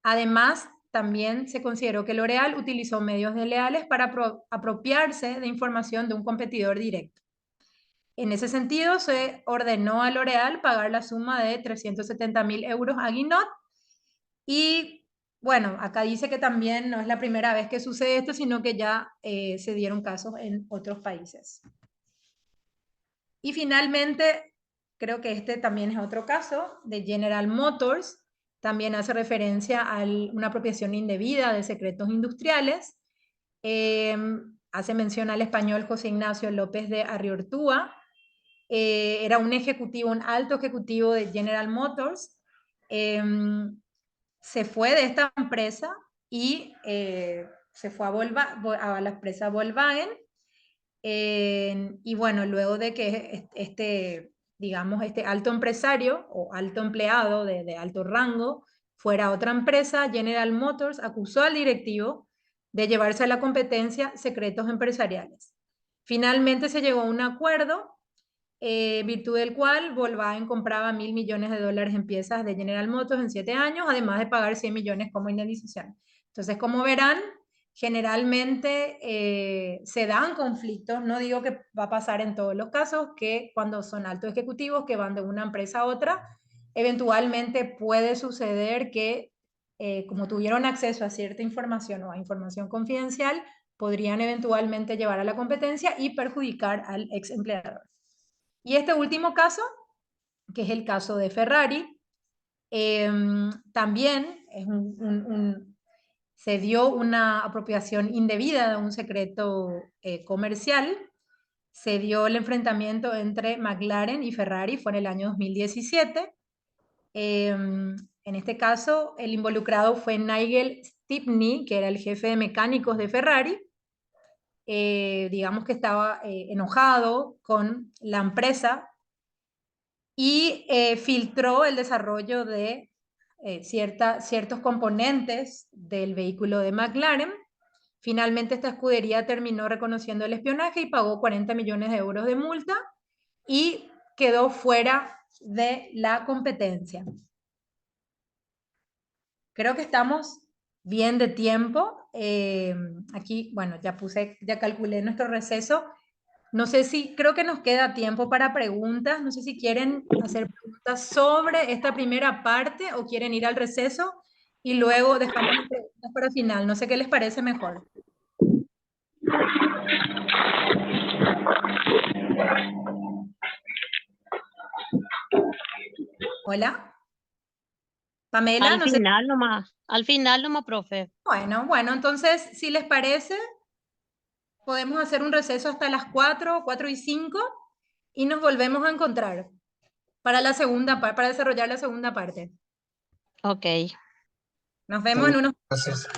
Además, también se consideró que L'Oréal utilizó medios desleales para apropiarse de información de un competidor directo. En ese sentido, se ordenó a L'Oréal pagar la suma de 370.000 euros a Guinot. Y bueno, acá dice que también no es la primera vez que sucede esto, sino que ya se dieron casos en otros países. Y finalmente, creo que este también es otro caso de General Motors. También hace referencia a una apropiación indebida de secretos industriales. Hace mención al español José Ignacio López de Arriortúa. Era un ejecutivo, un alto ejecutivo de General Motors. Se fue de esta empresa y se fue a la empresa Volkswagen. Y bueno, luego de que digamos, este alto empresario o alto empleado de alto rango fuera a otra empresa, General Motors acusó al directivo de llevarse a la competencia secretos empresariales. Finalmente se llegó a un acuerdo, virtud del cual Volkswagen compraba 1.000 millones de dólares en piezas de General Motors en 7 años, además de pagar 100 millones como indemnización. Entonces, como verán, generalmente se dan conflictos, no digo que va a pasar en todos los casos, que cuando son altos ejecutivos que van de una empresa a otra, eventualmente puede suceder que como tuvieron acceso a cierta información o a información confidencial, podrían eventualmente llevar a la competencia y perjudicar al ex empleador. Y este último caso, que es el caso de Ferrari, también es se dio una apropiación indebida de un secreto comercial. Se dio el enfrentamiento entre McLaren y Ferrari, fue en el año 2017. En este caso, el involucrado fue Nigel Stepney, que era el jefe de mecánicos de Ferrari. Digamos que estaba enojado con la empresa y filtró el desarrollo de ciertos componentes del vehículo de McLaren. Finalmente esta escudería terminó reconociendo el espionaje y pagó 40 millones de euros de multa y quedó fuera de la competencia. Creo que estamos bien de tiempo. Aquí, bueno, ya calculé nuestro receso. No sé si, creo que nos queda tiempo para preguntas. No sé si quieren hacer preguntas sobre esta primera parte o quieren ir al receso y luego dejamos las preguntas para el final. No sé qué les parece mejor. Hola. Pamela, no sé. Al final nomás, profe. Bueno, entonces, si les parece, podemos hacer un receso hasta las 4:05 y nos volvemos a encontrar para para desarrollar la segunda parte. Ok. Nos vemos en unos... Gracias.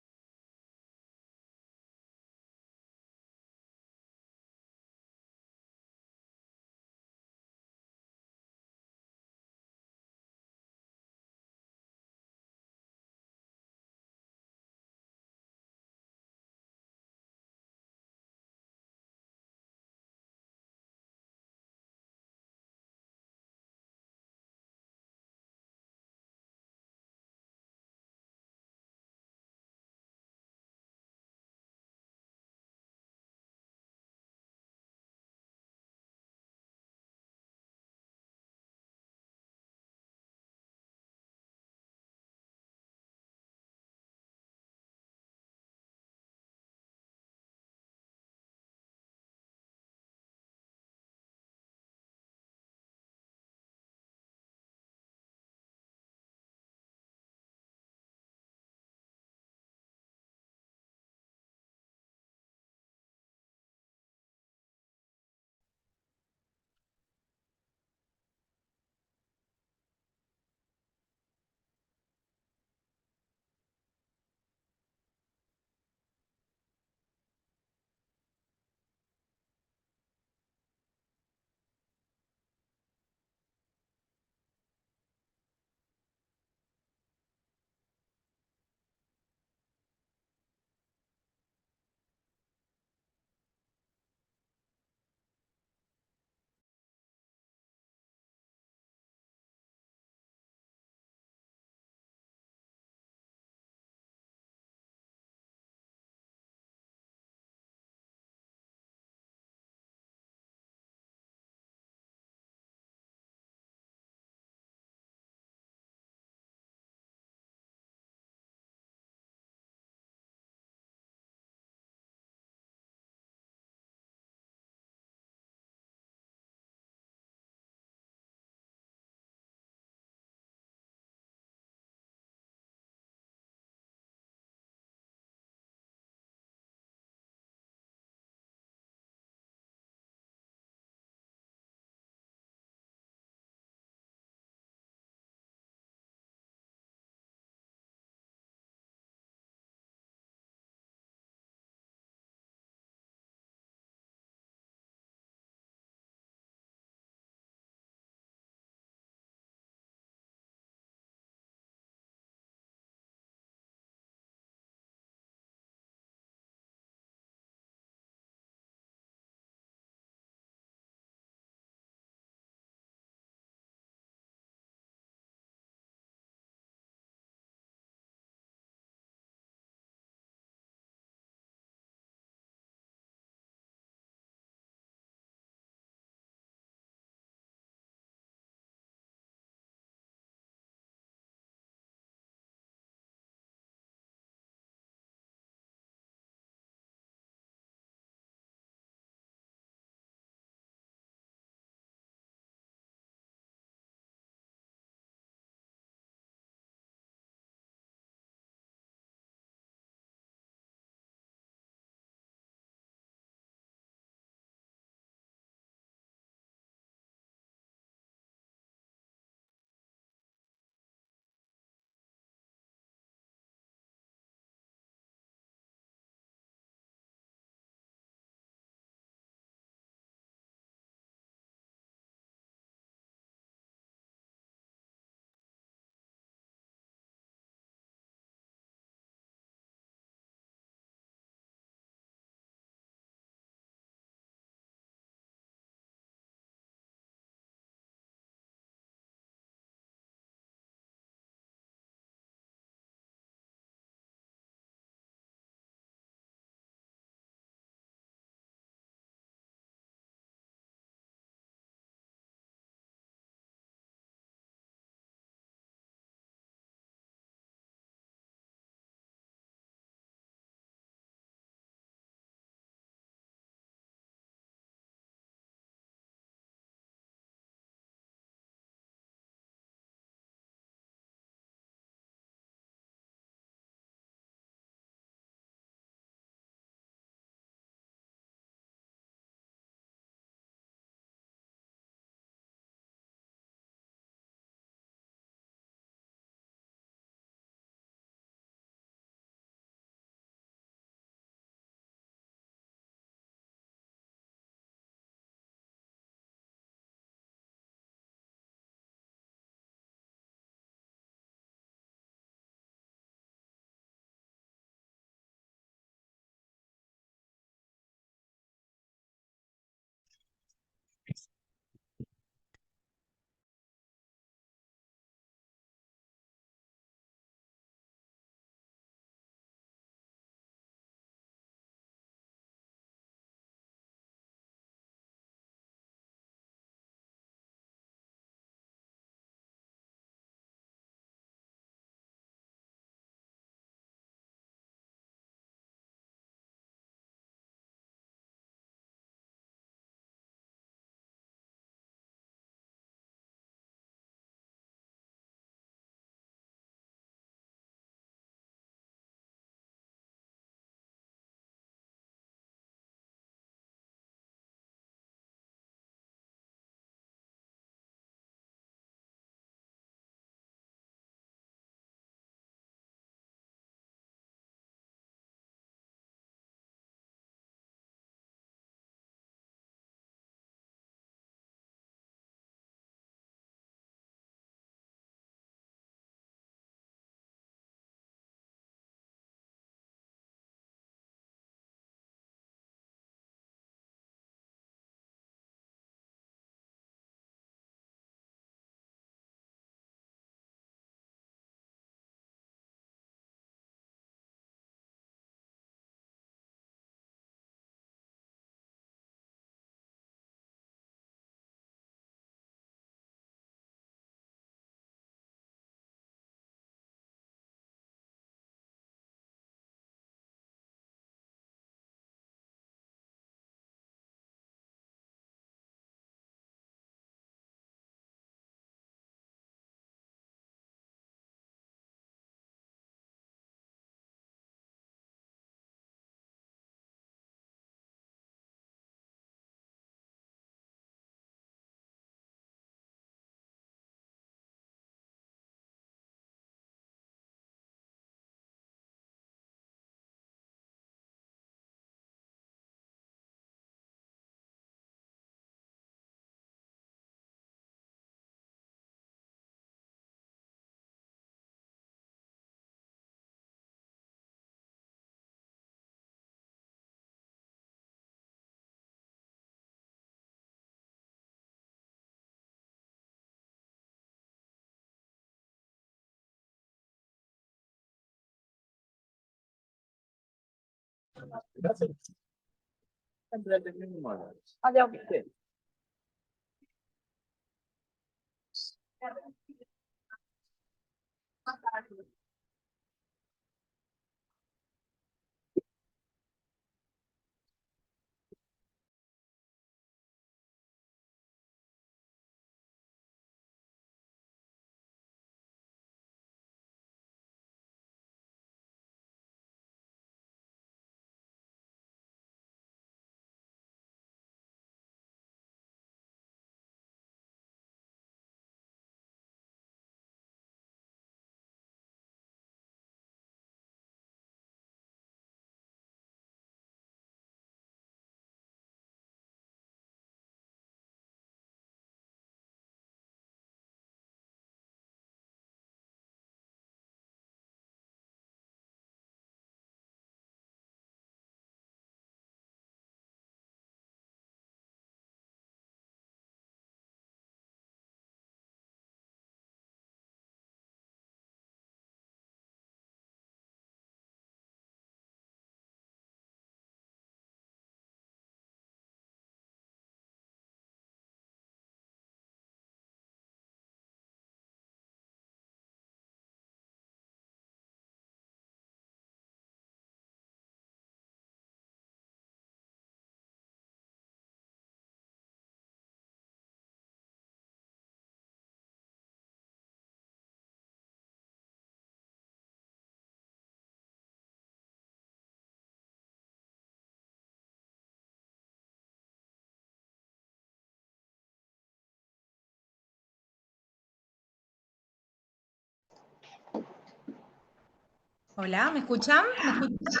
Hola, ¿me escuchan? ¿Me escuchan?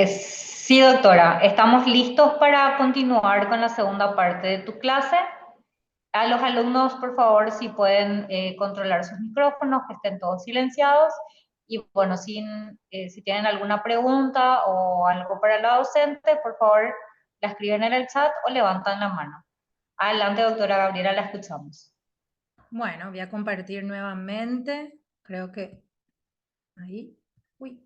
Sí, doctora, estamos listos para continuar con la segunda parte de tu clase. A los alumnos, por favor, si pueden controlar sus micrófonos, que estén todos silenciados. Y bueno, si tienen alguna pregunta o algo para la docente, por favor, la escriben en el chat o levantan la mano. Adelante, doctora Gabriela, la escuchamos. Bueno, voy a compartir nuevamente. Creo que ahí. Uy.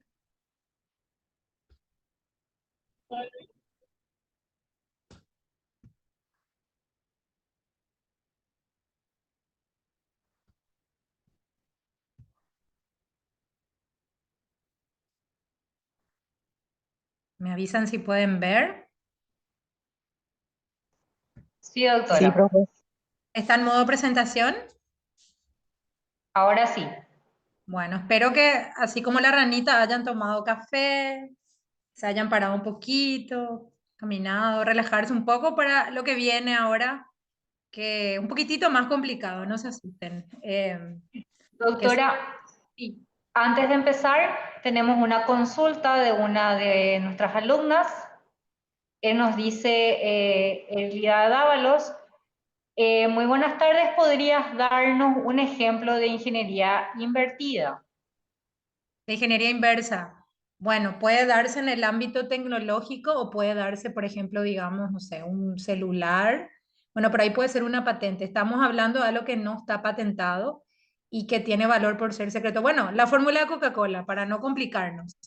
¿Me avisan si pueden ver? Sí, doctora. Sí, profe. ¿Está en modo presentación? Ahora sí. Bueno, espero que así como la ranita hayan tomado café, se hayan parado un poquito, caminado, relajarse un poco para lo que viene ahora, que es un poquitito más complicado, no se asusten. Doctora, sí, antes de empezar, tenemos una consulta de una de nuestras alumnas. Nos dice Elida Dávalos, muy buenas tardes, ¿podrías darnos un ejemplo de ingeniería invertida? De ingeniería inversa. Bueno, puede darse en el ámbito tecnológico o puede darse, por ejemplo, digamos, no sé, un celular. Bueno, por ahí puede ser una patente. Estamos hablando de algo que no está patentado y que tiene valor por ser secreto. Bueno, la fórmula de Coca-Cola, para no complicarnos.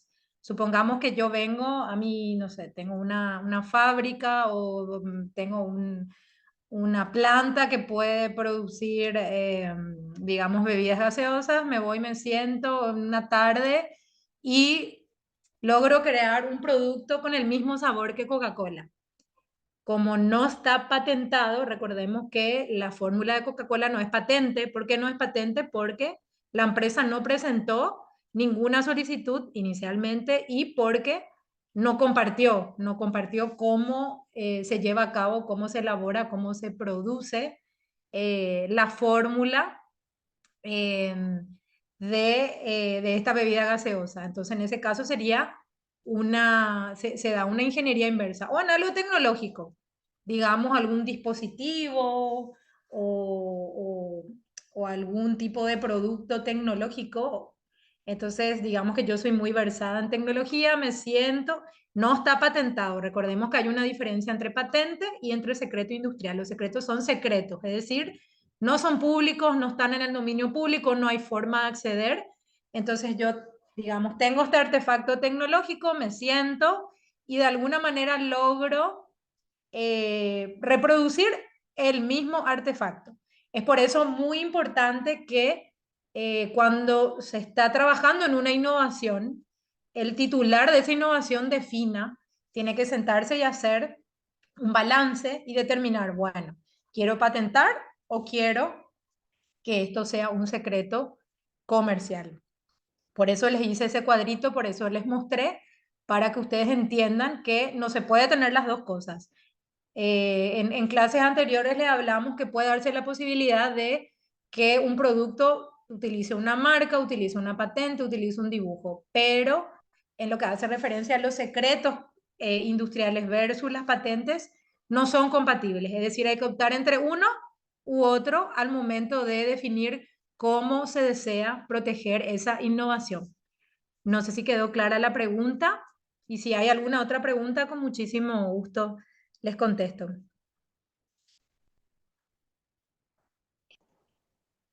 Supongamos que yo vengo a mí, no sé, tengo una fábrica o tengo una planta que puede producir, digamos, bebidas gaseosas, me voy, me siento una tarde y logro crear un producto con el mismo sabor que Coca-Cola. Como no está patentado, recordemos que la fórmula de Coca-Cola no es patente. ¿Por qué no es patente? Porque la empresa no presentó ninguna solicitud inicialmente y porque no compartió cómo se lleva a cabo, cómo se elabora, cómo se produce la fórmula eh, de esta bebida gaseosa. Entonces, en ese caso sería se da una ingeniería inversa o en algo tecnológico, digamos algún dispositivo o algún tipo de producto tecnológico. Entonces, digamos que yo soy muy versada en tecnología, me siento, no está patentado. Recordemos que hay una diferencia entre patente y entre secreto industrial. Los secretos son secretos, es decir, no son públicos, no están en el dominio público, no hay forma de acceder. Entonces yo digamos, tengo este artefacto tecnológico, me siento y de alguna manera logro reproducir el mismo artefacto. Es por eso muy importante que cuando se está trabajando en una innovación, el titular de esa innovación defina, tiene que sentarse y hacer un balance y determinar, bueno, ¿quiero patentar o quiero que esto sea un secreto comercial? Por eso les hice ese cuadrito, por eso les mostré, para que ustedes entiendan que no se puede tener las dos cosas. En clases anteriores les hablamos que puede darse la posibilidad de que un producto utilice una marca, utilice una patente, utilice un dibujo, pero en lo que hace referencia a los secretos industriales versus las patentes, no son compatibles. Es decir, hay que optar entre uno u otro al momento de definir cómo se desea proteger esa innovación. No sé si quedó clara la pregunta y si hay alguna otra pregunta, con muchísimo gusto les contesto.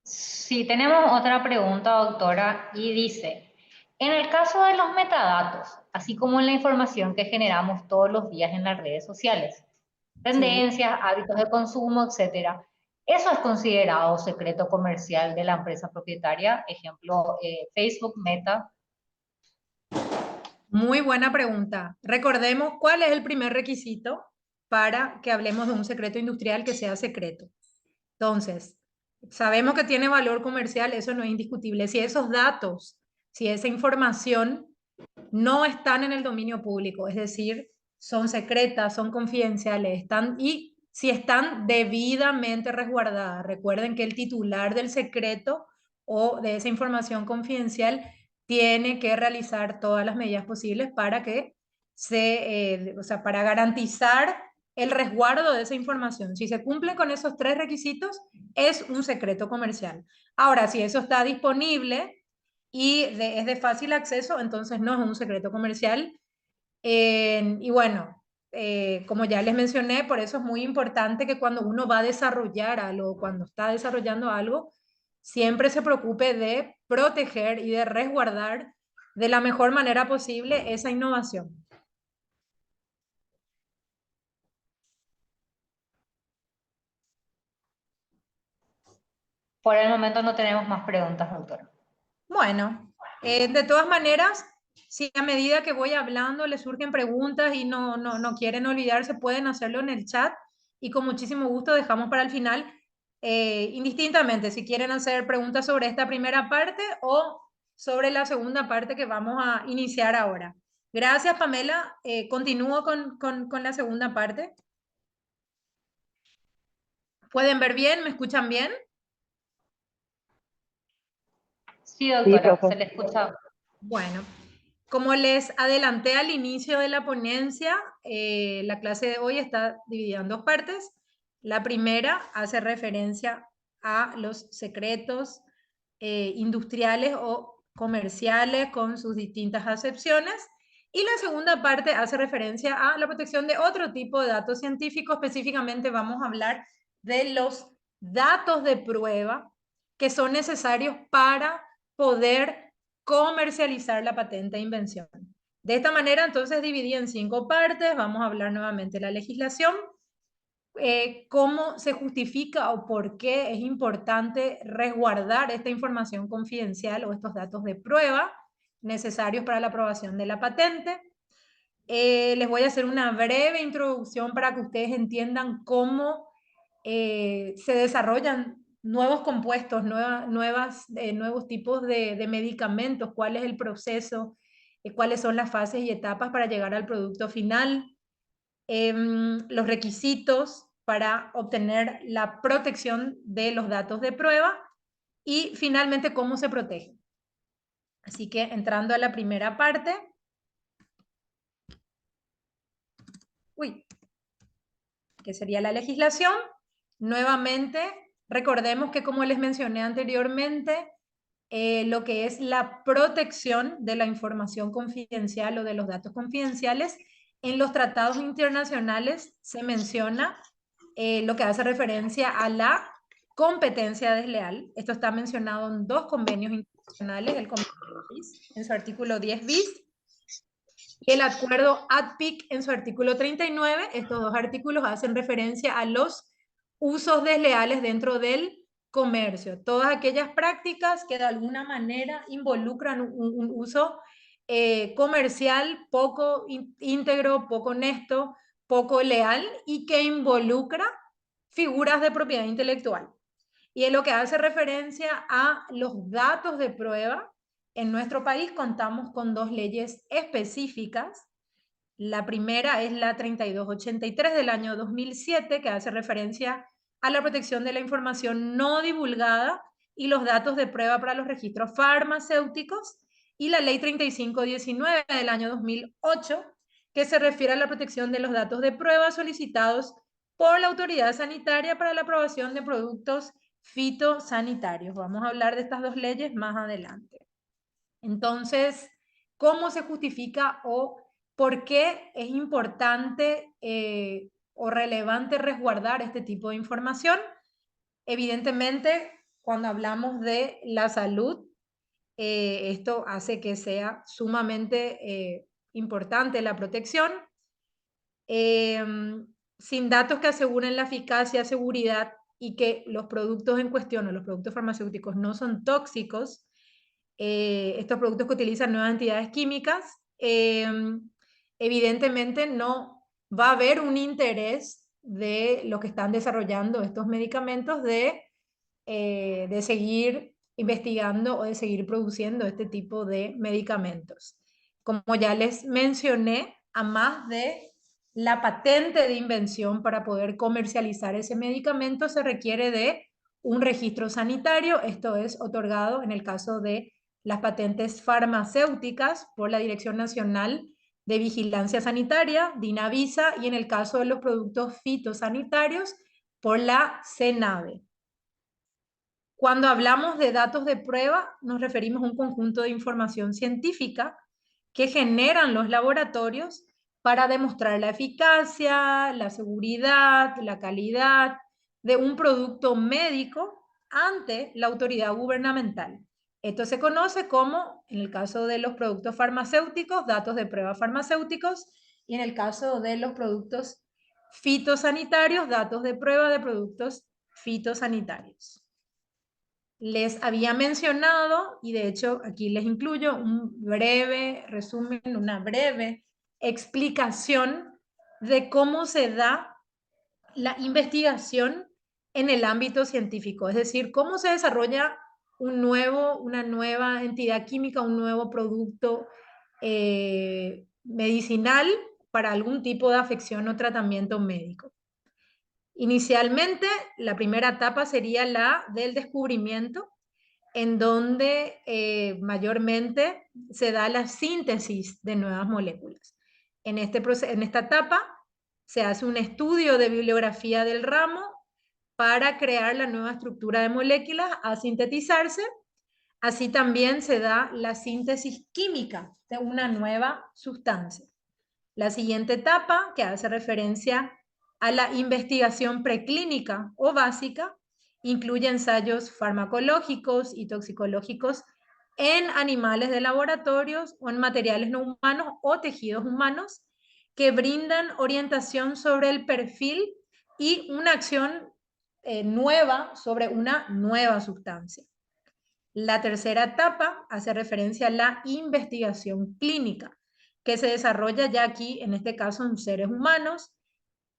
Sí, tenemos otra pregunta, doctora, y dice, en el caso de los metadatos, así como en la información que generamos todos los días en las redes sociales, tendencias, hábitos de consumo, etcétera, ¿eso es considerado secreto comercial de la empresa propietaria? Ejemplo, Facebook, Meta. Muy buena pregunta. Recordemos cuál es el primer requisito para que hablemos de un secreto industrial que sea secreto. Entonces, sabemos que tiene valor comercial, eso no es indiscutible. Si esos datos, si esa información no están en el dominio público, es decir, son secretas, son confidenciales, y si están debidamente resguardadas. Recuerden que el titular del secreto o de esa información confidencial tiene que realizar todas las medidas posibles para que para garantizar el resguardo de esa información. Si se cumplen con esos tres requisitos, es un secreto comercial. Ahora, si eso está disponible y es de fácil acceso, entonces no es un secreto comercial. Y bueno, como ya les mencioné, por eso es muy importante que cuando uno va a desarrollar algo, cuando está desarrollando algo, siempre se preocupe de proteger y de resguardar de la mejor manera posible esa innovación. Por el momento no tenemos más preguntas, doctora. Bueno, de todas maneras, si a medida que voy hablando les surgen preguntas y no quieren olvidarse, pueden hacerlo en el chat y con muchísimo gusto dejamos para el final, indistintamente, si quieren hacer preguntas sobre esta primera parte o sobre la segunda parte que vamos a iniciar ahora. Gracias, Pamela. Continúo con la segunda parte. ¿Pueden ver bien? ¿Me escuchan bien? Sí, doctora, profe. se le escucha. Bueno, como les adelanté al inicio de la ponencia, la clase de hoy está dividida en dos partes. La primera hace referencia a los secretos industriales o comerciales con sus distintas acepciones. Y la segunda parte hace referencia a la protección de otro tipo de datos científicos. Específicamente vamos a hablar de los datos de prueba que son necesarios para poder comercializar la patente e invención. De esta manera, entonces, dividí en 5 partes. Vamos a hablar nuevamente de la legislación, cómo se justifica o por qué es importante resguardar esta información confidencial o estos datos de prueba necesarios para la aprobación de la patente. Les voy a hacer una breve introducción para que ustedes entiendan cómo se desarrollan nuevos compuestos, nuevos tipos de medicamentos, cuál es el proceso, cuáles son las fases y etapas para llegar al producto final, los requisitos para obtener la protección de los datos de prueba y finalmente cómo se protege. Así que entrando a la primera parte, que sería la legislación, nuevamente recordemos que como les mencioné anteriormente, lo que es la protección de la información confidencial o de los datos confidenciales, en los tratados internacionales se menciona lo que hace referencia a la competencia desleal. Esto está mencionado en 2 convenios internacionales el Convenio en su artículo 10 bis, y el acuerdo ADPIC en su artículo 39. Estos dos artículos hacen referencia a los usos desleales dentro del comercio. Todas aquellas prácticas que de alguna manera involucran un uso comercial poco íntegro, poco honesto, poco leal y que involucra figuras de propiedad intelectual. Y en lo que hace referencia a los datos de prueba, en nuestro país contamos con dos leyes específicas. La primera es la 3283 del año 2007, que hace referencia a la protección de la información no divulgada y los datos de prueba para los registros farmacéuticos, y la ley 3519 del año 2008, que se refiere a la protección de los datos de prueba solicitados por la autoridad sanitaria para la aprobación de productos fitosanitarios. Vamos a hablar de estas dos leyes más adelante. Entonces, ¿cómo se justifica o por qué es importante o relevante resguardar este tipo de información? Evidentemente, cuando hablamos de la salud, esto hace que sea sumamente importante la protección. Sin datos que aseguren la eficacia, seguridad y que los productos en cuestión o los productos farmacéuticos no son tóxicos, estos productos que utilizan nuevas entidades químicas, evidentemente no va a haber un interés de los que están desarrollando estos medicamentos de seguir investigando o de seguir produciendo este tipo de medicamentos. Como ya les mencioné, a más de la patente de invención para poder comercializar ese medicamento, se requiere de un registro sanitario. Esto es otorgado en el caso de las patentes farmacéuticas por la Dirección Nacional de Vigilancia Sanitaria, DINAVISA, y en el caso de los productos fitosanitarios por la CENAVE. Cuando hablamos de datos de prueba, nos referimos a un conjunto de información científica que generan los laboratorios para demostrar la eficacia, la seguridad, la calidad de un producto médico ante la autoridad gubernamental. Esto se conoce como, en el caso de los productos farmacéuticos, datos de prueba farmacéuticos, y en el caso de los productos fitosanitarios, datos de prueba de productos fitosanitarios. Les había mencionado, y de hecho aquí les incluyo un breve resumen, una breve explicación de cómo se da la investigación en el ámbito científico, es decir, cómo se desarrolla una nueva entidad química, un nuevo producto medicinal para algún tipo de afección o tratamiento médico. Inicialmente, la primera etapa sería la del descubrimiento, en donde mayormente se da la síntesis de nuevas moléculas. En esta etapa se hace un estudio de bibliografía del ramo para crear la nueva estructura de moléculas a sintetizarse. Así también se da la síntesis química de una nueva sustancia. La siguiente etapa, que hace referencia a la investigación preclínica o básica, incluye ensayos farmacológicos y toxicológicos en animales de laboratorios o en materiales no humanos o tejidos humanos que brindan orientación sobre el perfil y una acción nueva sobre una nueva sustancia. La tercera etapa hace referencia a la investigación clínica, que se desarrolla ya aquí, en este caso, en seres humanos,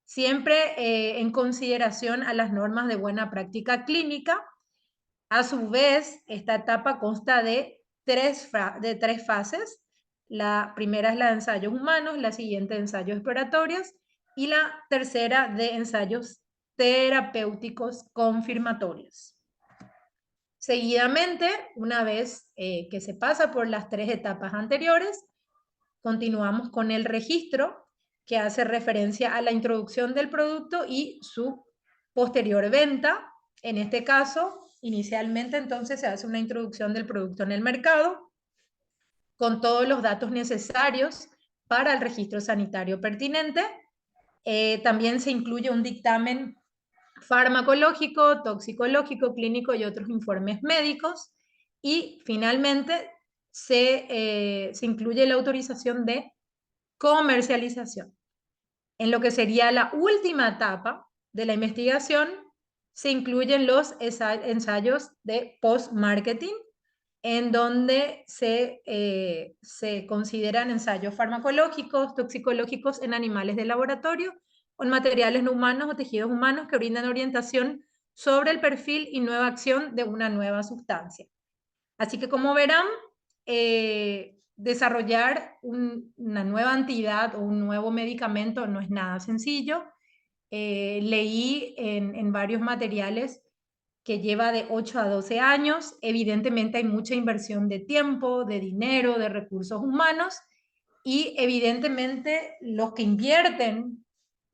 siempre en consideración a las normas de buena práctica clínica. A su vez, esta etapa consta de tres fases. La primera es la de ensayos humanos, la siguiente de ensayos exploratorios y la tercera de ensayos terapéuticos confirmatorios. Seguidamente, una vez que se pasa por las tres etapas anteriores, continuamos con el registro, que hace referencia a la introducción del producto y su posterior venta. En este caso, inicialmente entonces se hace una introducción del producto en el mercado con todos los datos necesarios para el registro sanitario pertinente. También se incluye un dictamen farmacológico, toxicológico, clínico y otros informes médicos. Y finalmente se incluye la autorización de comercialización. En lo que sería la última etapa de la investigación, se incluyen los ensayos de post-marketing, en donde se consideran ensayos farmacológicos, toxicológicos en animales de laboratorio, con materiales no humanos o tejidos humanos que brindan orientación sobre el perfil y nueva acción de una nueva sustancia. Así que como verán, desarrollar una nueva entidad o un nuevo medicamento no es nada sencillo. Leí en varios materiales que lleva de 8 a 12 años. Evidentemente hay mucha inversión de tiempo, de dinero, de recursos humanos, y evidentemente los que invierten,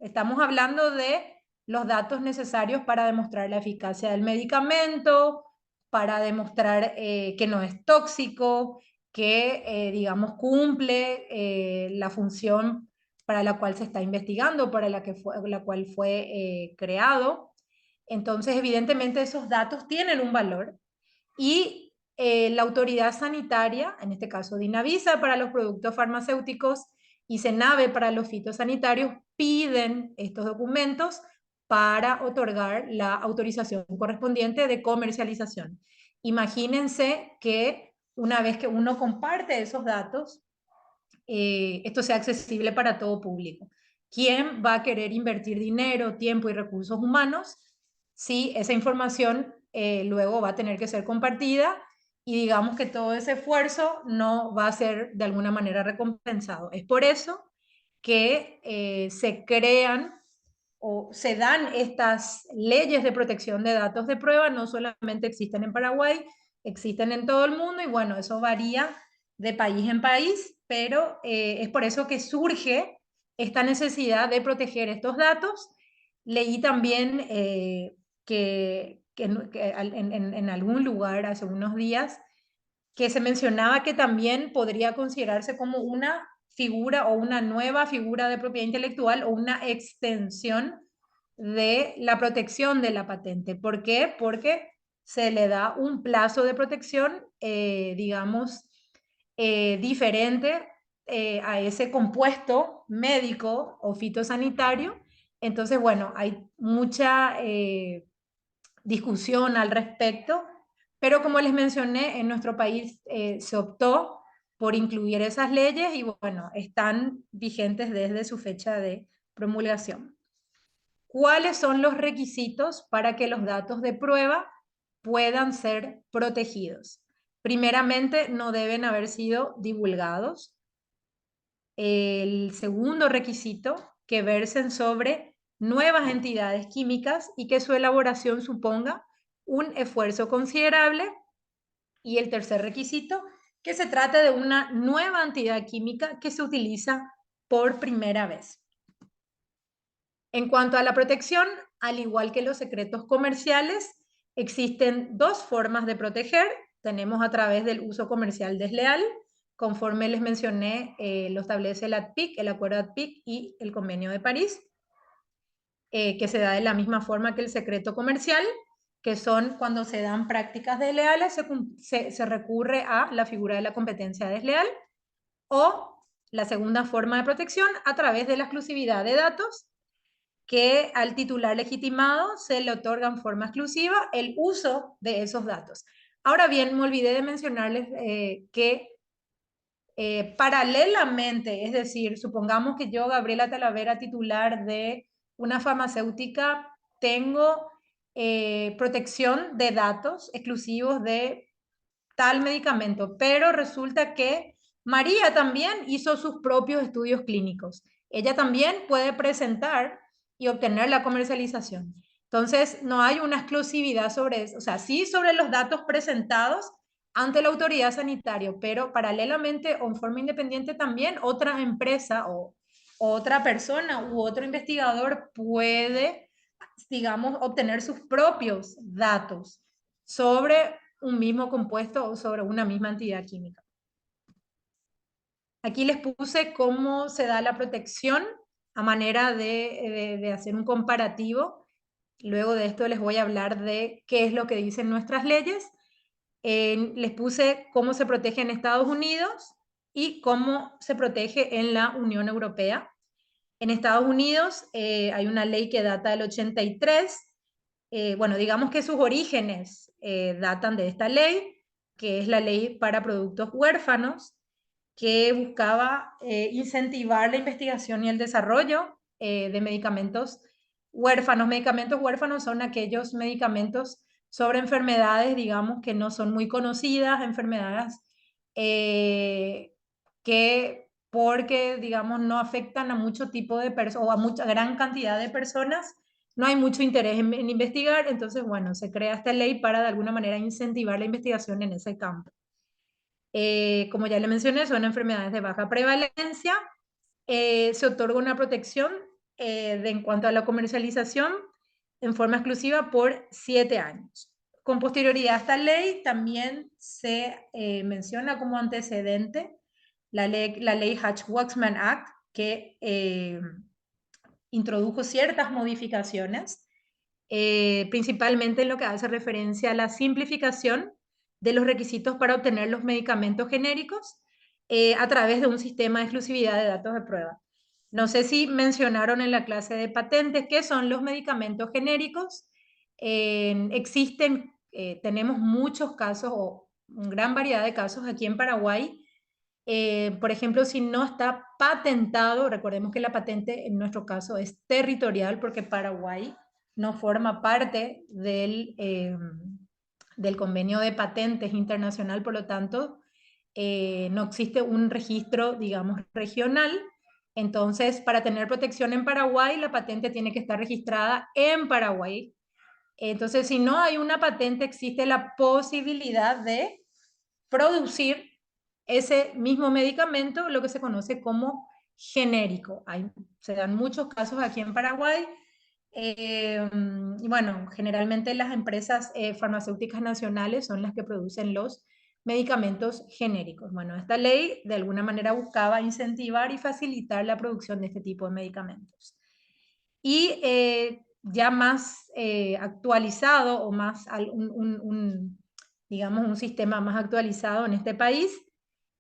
estamos hablando de los datos necesarios para demostrar la eficacia del medicamento, para demostrar que no es tóxico, que, digamos, cumple la función para la cual se está investigando, para la cual fue creado. Entonces, evidentemente, esos datos tienen un valor y la autoridad sanitaria, en este caso Dinavisa para los productos farmacéuticos y Senave para los fitosanitarios, piden estos documentos para otorgar la autorización correspondiente de comercialización. Imagínense que una vez que uno comparte esos datos, esto sea accesible para todo público. ¿Quién va a querer invertir dinero, tiempo y recursos humanos si esa información luego va a tener que ser compartida y digamos que todo ese esfuerzo no va a ser de alguna manera recompensado? Es por eso que se crean o se dan estas leyes de protección de datos de prueba. No solamente existen en Paraguay, existen en todo el mundo y bueno, eso varía de país en país, pero es por eso que surge esta necesidad de proteger estos datos. Leí también que en algún lugar hace unos días que se mencionaba que también podría considerarse como una figura o una nueva figura de propiedad intelectual o una extensión de la protección de la patente. ¿Por qué? Porque se le da un plazo de protección, digamos, diferente a ese compuesto médico o fitosanitario. Entonces, bueno, hay mucha discusión al respecto, pero como les mencioné, en nuestro país se optó por incluir esas leyes y bueno, están vigentes desde su fecha de promulgación. ¿Cuáles son los requisitos para que los datos de prueba puedan ser protegidos? Primeramente, no deben haber sido divulgados. El segundo requisito, que versen sobre nuevas entidades químicas y que su elaboración suponga un esfuerzo considerable. Y el tercer requisito, que se trate de una nueva entidad química que se utiliza por primera vez. En cuanto a la protección, al igual que los secretos comerciales, existen dos formas de proteger. Tenemos a través del uso comercial desleal, conforme les mencioné, lo establece el ADPIC, el Acuerdo ADPIC y el Convenio de París, que se da de la misma forma que el secreto comercial, que son cuando se dan prácticas desleales, se recurre a la figura de la competencia desleal, o la segunda forma de protección a través de la exclusividad de datos, que al titular legitimado se le otorga en forma exclusiva el uso de esos datos. Ahora bien, me olvidé de mencionarles que paralelamente, es decir, supongamos que yo, Gabriela Talavera, titular de una farmacéutica, tengo protección de datos exclusivos de tal medicamento, pero resulta que María también hizo sus propios estudios clínicos. Ella también puede presentar y obtener la comercialización. Entonces, no hay una exclusividad sobre eso, o sea, sí sobre los datos presentados ante la autoridad sanitaria, pero paralelamente o en forma independiente también otra empresa o otra persona u otro investigador puede, digamos, obtener sus propios datos sobre un mismo compuesto o sobre una misma entidad química. Aquí les puse cómo se da la protección a manera de hacer un comparativo. Luego de esto les voy a hablar de qué es lo que dicen nuestras leyes. Les puse cómo se protege en Estados Unidos y cómo se protege en la Unión Europea. En Estados Unidos hay una ley que data del 83. Bueno, digamos que sus orígenes datan de esta ley, que es la ley para productos huérfanos, que buscaba incentivar la investigación y el desarrollo de medicamentos huérfanos. Medicamentos huérfanos son aquellos medicamentos sobre enfermedades, digamos, que no son muy conocidas, enfermedades que porque, digamos, no afectan a mucho tipo de personas o a mucha gran cantidad de personas, no hay mucho interés en investigar, entonces, bueno, se crea esta ley para de alguna manera incentivar la investigación en ese campo. Como ya le mencioné, son enfermedades de baja prevalencia. Se otorga una protección en cuanto a la comercialización en forma exclusiva por 7 años. Con posterioridad a esta ley también se menciona como antecedente la ley Hatch-Waxman Act, que introdujo ciertas modificaciones, principalmente en lo que hace referencia a la simplificación de los requisitos para obtener los medicamentos genéricos a través de un sistema de exclusividad de datos de prueba. No sé si mencionaron en la clase de patentes qué son los medicamentos genéricos. Tenemos muchos casos o una gran variedad de casos aquí en Paraguay. Por ejemplo, si no está patentado, recordemos que la patente en nuestro caso es territorial porque Paraguay no forma parte del convenio de patentes internacional, por lo tanto, no existe un registro, digamos, regional. Entonces, para tener protección en Paraguay, la patente tiene que estar registrada en Paraguay. Entonces, si no hay una patente, existe la posibilidad de producir ese mismo medicamento, lo que se conoce como genérico. Se dan muchos casos aquí en Paraguay. Y bueno, generalmente las empresas farmacéuticas nacionales son las que producen los medicamentos genéricos. Bueno, esta ley de alguna manera buscaba incentivar y facilitar la producción de este tipo de medicamentos. Y ya más actualizado o más digamos, un sistema más actualizado en este país,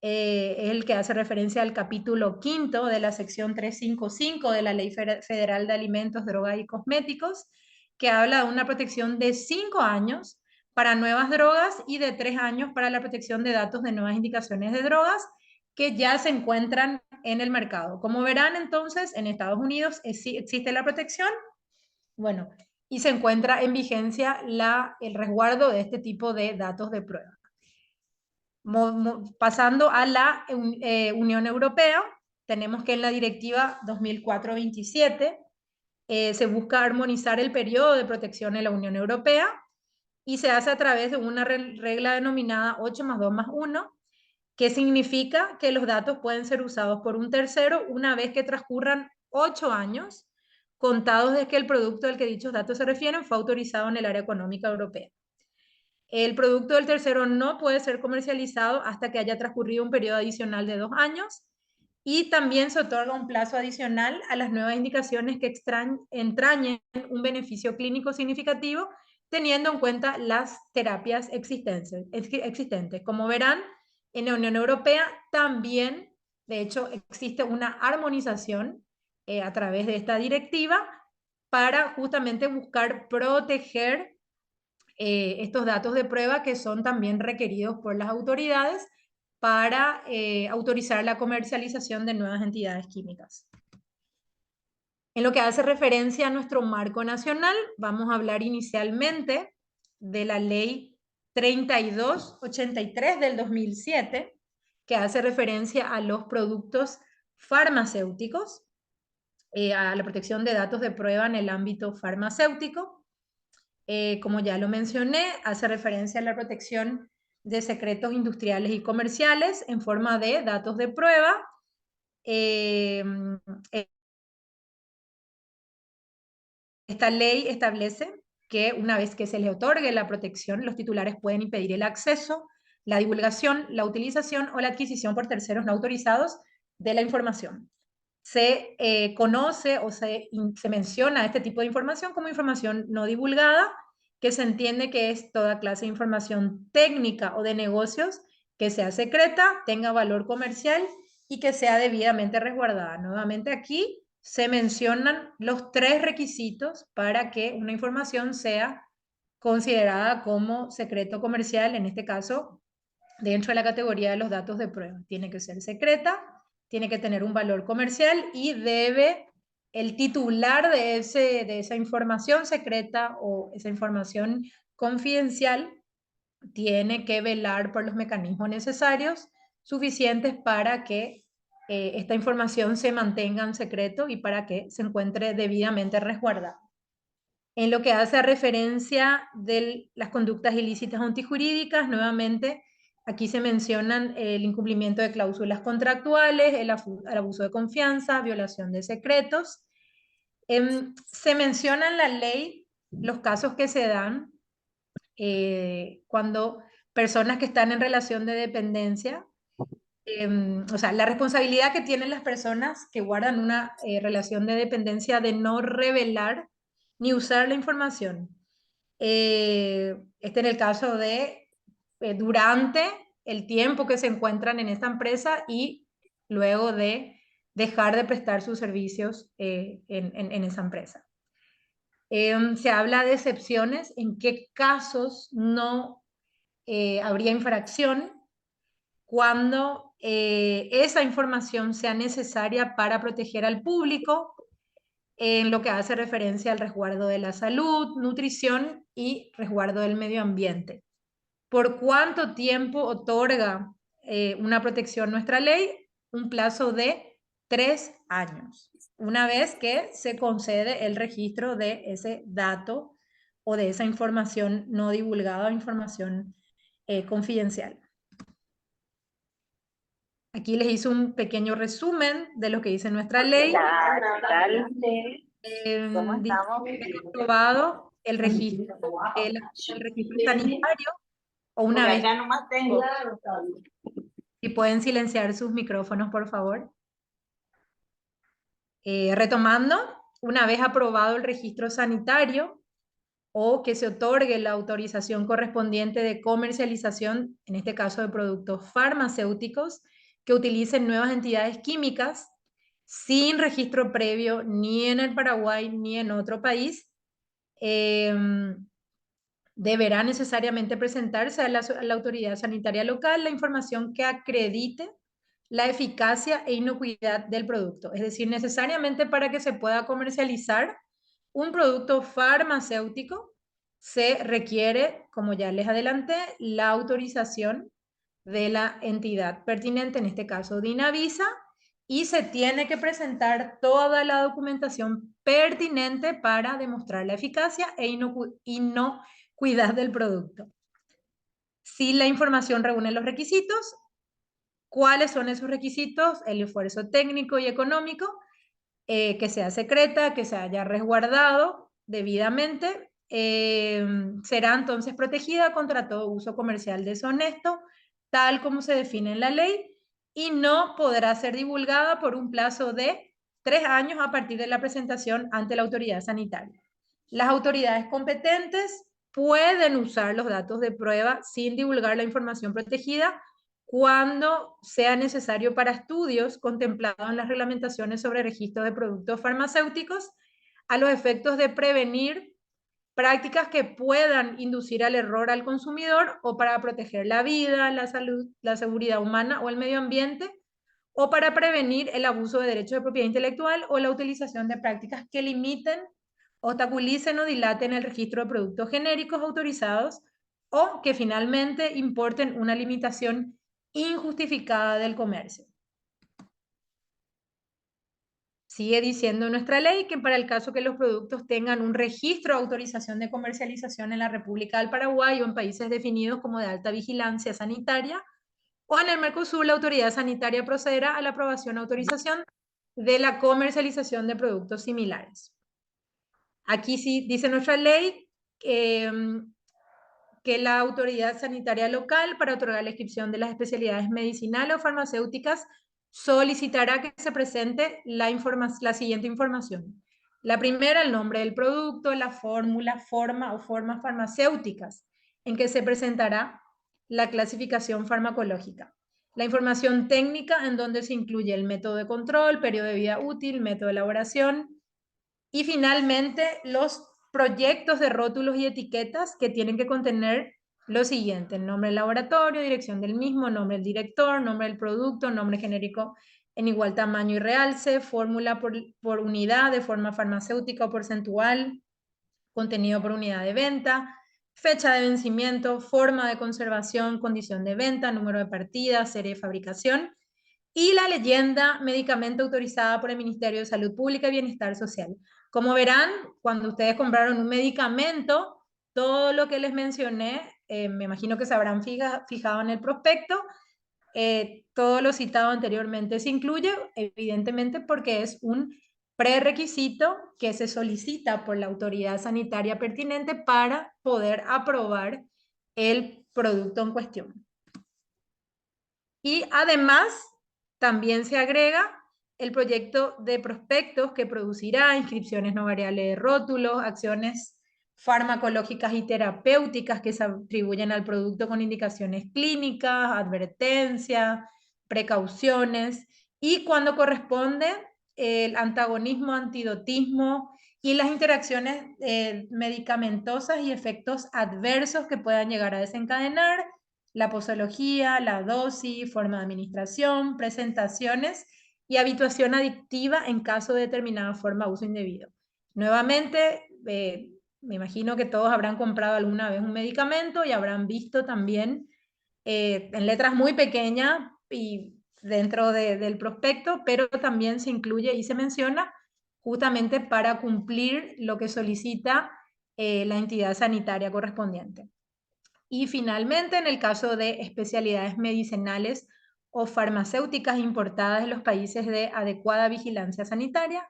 es el que hace referencia al capítulo 5 de la sección 355 de la Ley Federal de Alimentos, Drogas y Cosméticos, que habla de una protección de 5 años para nuevas drogas y de 3 años para la protección de datos de nuevas indicaciones de drogas que ya se encuentran en el mercado. Como verán, entonces, en Estados Unidos existe la protección, bueno, y se encuentra en vigencia el resguardo de este tipo de datos de prueba. Pasando a la Unión Europea, tenemos que en la Directiva 2004/27 se busca armonizar el periodo de protección en la Unión Europea y se hace a través de una regla denominada 8+2+1, que significa que los datos pueden ser usados por un tercero una vez que transcurran 8 años contados desde que el producto al que dichos datos se refieren fue autorizado en el área económica europea. El producto del tercero no puede ser comercializado hasta que haya transcurrido un periodo adicional de 2 años y también se otorga un plazo adicional a las nuevas indicaciones que entrañen un beneficio clínico significativo teniendo en cuenta las terapias existentes. Como verán, en la Unión Europea también, de hecho, existe una armonización a través de esta directiva para justamente buscar proteger estos datos de prueba que son también requeridos por las autoridades para autorizar la comercialización de nuevas entidades químicas. En lo que hace referencia a nuestro marco nacional, vamos a hablar inicialmente de la Ley 3283 del 2007, que hace referencia a los productos farmacéuticos, a la protección de datos de prueba en el ámbito farmacéutico. Como ya lo mencioné, hace referencia a la protección de secretos industriales y comerciales en forma de datos de prueba. Esta ley establece que una vez que se les otorgue la protección, los titulares pueden impedir el acceso, la divulgación, la utilización o la adquisición por terceros no autorizados de la información. Se conoce o se menciona este tipo de información como información no divulgada, que se entiende que es toda clase de información técnica o de negocios que sea secreta, tenga valor comercial y que sea debidamente resguardada. Nuevamente aquí se mencionan los 3 requisitos para que una información sea considerada como secreto comercial, en este caso, dentro de la categoría de los datos de prueba. Tiene que ser secreta, tiene que tener un valor comercial y debe el titular de esa información secreta o esa información confidencial tiene que velar por los mecanismos necesarios suficientes para que esta información se mantenga en secreto y para que se encuentre debidamente resguardada. En lo que hace a referencia de las conductas ilícitas o antijurídicas, nuevamente aquí se mencionan el incumplimiento de cláusulas contractuales, el abuso de confianza, violación de secretos. Se menciona en la ley los casos que se dan cuando personas que están en relación de dependencia, o sea, la responsabilidad que tienen las personas que guardan una relación de dependencia de no revelar ni usar la información. Este en el caso de durante el tiempo que se encuentran en esta empresa y luego de dejar de prestar sus servicios en esa empresa. Se habla de excepciones, en qué casos no habría infracción cuando esa información sea necesaria para proteger al público en lo que hace referencia al resguardo de la salud, nutrición y resguardo del medio ambiente. ¿Por cuánto tiempo otorga una protección nuestra ley? Un plazo de 3 años, una vez que se concede el registro de ese dato o de esa información no divulgada o información confidencial. Aquí les hice un pequeño resumen de lo que dice nuestra ley. Dice que aprobado el registro sanitario o una vez. Acá nomás tengo. Si pueden silenciar sus micrófonos, por favor. Retomando, una vez aprobado el registro sanitario o que se otorgue la autorización correspondiente de comercialización, en este caso de productos farmacéuticos, que utilicen nuevas entidades químicas sin registro previo ni en el Paraguay ni en otro país, deberá necesariamente presentarse a la autoridad sanitaria local la información que acredite la eficacia e inocuidad del producto. Es decir, necesariamente para que se pueda comercializar un producto farmacéutico se requiere, como ya les adelanté, la autorización de la entidad pertinente, en este caso de INAVISA, y se tiene que presentar toda la documentación pertinente para demostrar la eficacia e inocuidad del producto. Si la información reúne los requisitos, ¿cuáles son esos requisitos? El esfuerzo técnico y económico, que sea secreta, que se haya resguardado debidamente, será entonces protegida contra todo uso comercial deshonesto, tal como se define en la ley, y no podrá ser divulgada por un plazo de 3 años a partir de la presentación ante la autoridad sanitaria. Las autoridades competentes pueden usar los datos de prueba sin divulgar la información protegida cuando sea necesario para estudios contemplados en las reglamentaciones sobre registro de productos farmacéuticos a los efectos de prevenir prácticas que puedan inducir al error al consumidor o para proteger la vida, la salud, la seguridad humana o el medio ambiente, o para prevenir el abuso de derechos de propiedad intelectual o la utilización de prácticas que limiten, obstaculicen o dilaten el registro de productos genéricos autorizados o que finalmente importen una limitación injustificada del comercio. Sigue diciendo nuestra ley que para el caso que los productos tengan un registro de autorización de comercialización en la República del Paraguay o en países definidos como de alta vigilancia sanitaria, o en el Mercosur, la autoridad sanitaria procederá a la aprobación o autorización de la comercialización de productos similares. Aquí sí dice nuestra ley que la autoridad sanitaria local, para otorgar la inscripción de las especialidades medicinales o farmacéuticas, solicitará que se presente la siguiente información: La primera, el nombre del producto, la fórmula, forma o formas farmacéuticas en que se presentará la clasificación farmacológica. La información técnica, en donde se incluye el método de control, periodo de vida útil, método de elaboración, y finalmente los proyectos de rótulos y etiquetas que tienen que contener lo siguiente: el nombre del laboratorio, dirección del mismo, nombre del director, nombre del producto, nombre genérico en igual tamaño y realce, fórmula por unidad de forma farmacéutica o porcentual, contenido por unidad de venta, fecha de vencimiento, forma de conservación, condición de venta, número de partida, serie de fabricación, y la leyenda medicamento autorizada por el Ministerio de Salud Pública y Bienestar Social. Como verán, cuando ustedes compraron un medicamento, todo lo que les mencioné, me imagino que se habrán fijado en el prospecto. Todo lo citado anteriormente se incluye, evidentemente, porque es un prerequisito que se solicita por la autoridad sanitaria pertinente para poder aprobar el producto en cuestión. Y además, también se agrega el proyecto de prospectos que producirá inscripciones no variables de rótulos, acciones farmacológicas y terapéuticas que se atribuyen al producto con indicaciones clínicas, advertencias, precauciones, y cuando corresponde el antagonismo, antidotismo y las interacciones medicamentosas y efectos adversos que puedan llegar a desencadenar, la posología, la dosis, forma de administración, presentaciones y habituación adictiva en caso de determinada forma de uso indebido. Nuevamente, me imagino que todos habrán comprado alguna vez un medicamento y habrán visto también en letras muy pequeñas y dentro del prospecto, pero también se incluye y se menciona justamente para cumplir lo que solicita la entidad sanitaria correspondiente. Y finalmente, en el caso de especialidades medicinales o farmacéuticas importadas en los países de adecuada vigilancia sanitaria,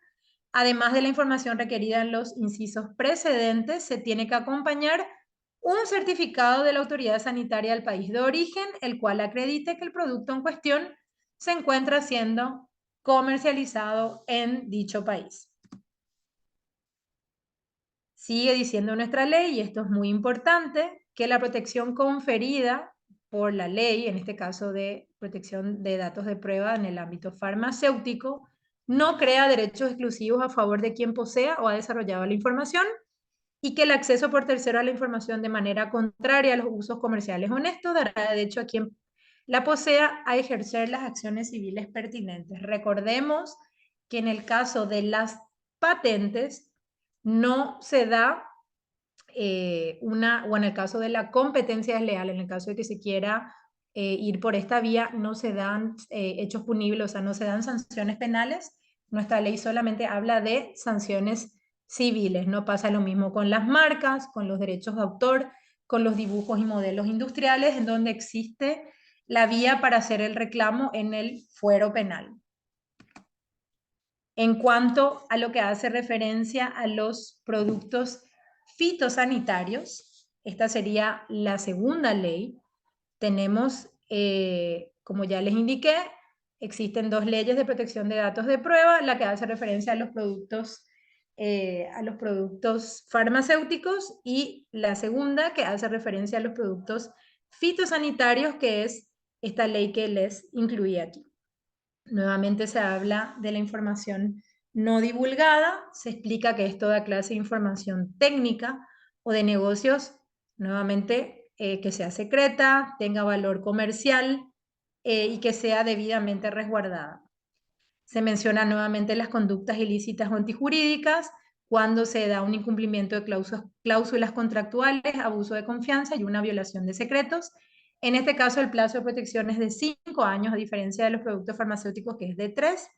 además de la información requerida en los incisos precedentes, se tiene que acompañar un certificado de la autoridad sanitaria del país de origen, el cual acredite que el producto en cuestión se encuentra siendo comercializado en dicho país. Sigue diciendo nuestra ley, y esto es muy importante, que la protección conferida por la ley, en este caso de protección de datos de prueba en el ámbito farmacéutico, no crea derechos exclusivos a favor de quien posea o ha desarrollado la información, y que el acceso por tercero a la información de manera contraria a los usos comerciales honestos dará derecho a quien la posea a ejercer las acciones civiles pertinentes. Recordemos que en el caso de las patentes no se da o en el caso de la competencia desleal, en el caso de que se quiera ir por esta vía, no se dan hechos punibles, o sea, no se dan sanciones penales. Nuestra ley solamente habla de sanciones civiles. No pasa lo mismo con las marcas, con los derechos de autor, con los dibujos y modelos industriales, en donde existe la vía para hacer el reclamo en el fuero penal. En cuanto a lo que hace referencia a los productos fitosanitarios, esta sería la segunda ley. Tenemos, como ya les indiqué, existen dos leyes de protección de datos de prueba, la que hace referencia a los productos farmacéuticos, y la segunda que hace referencia a los productos fitosanitarios, que es esta ley que les incluí aquí. Nuevamente se habla de la información no divulgada, se explica que es toda clase de información técnica o de negocios, nuevamente, que sea secreta, tenga valor comercial y que sea debidamente resguardada. Se menciona nuevamente las conductas ilícitas o antijurídicas cuando se da un incumplimiento de cláusulas contractuales, abuso de confianza y una violación de secretos. En este caso, el plazo de protección es de 5 años, a diferencia de los productos farmacéuticos, que es de 3.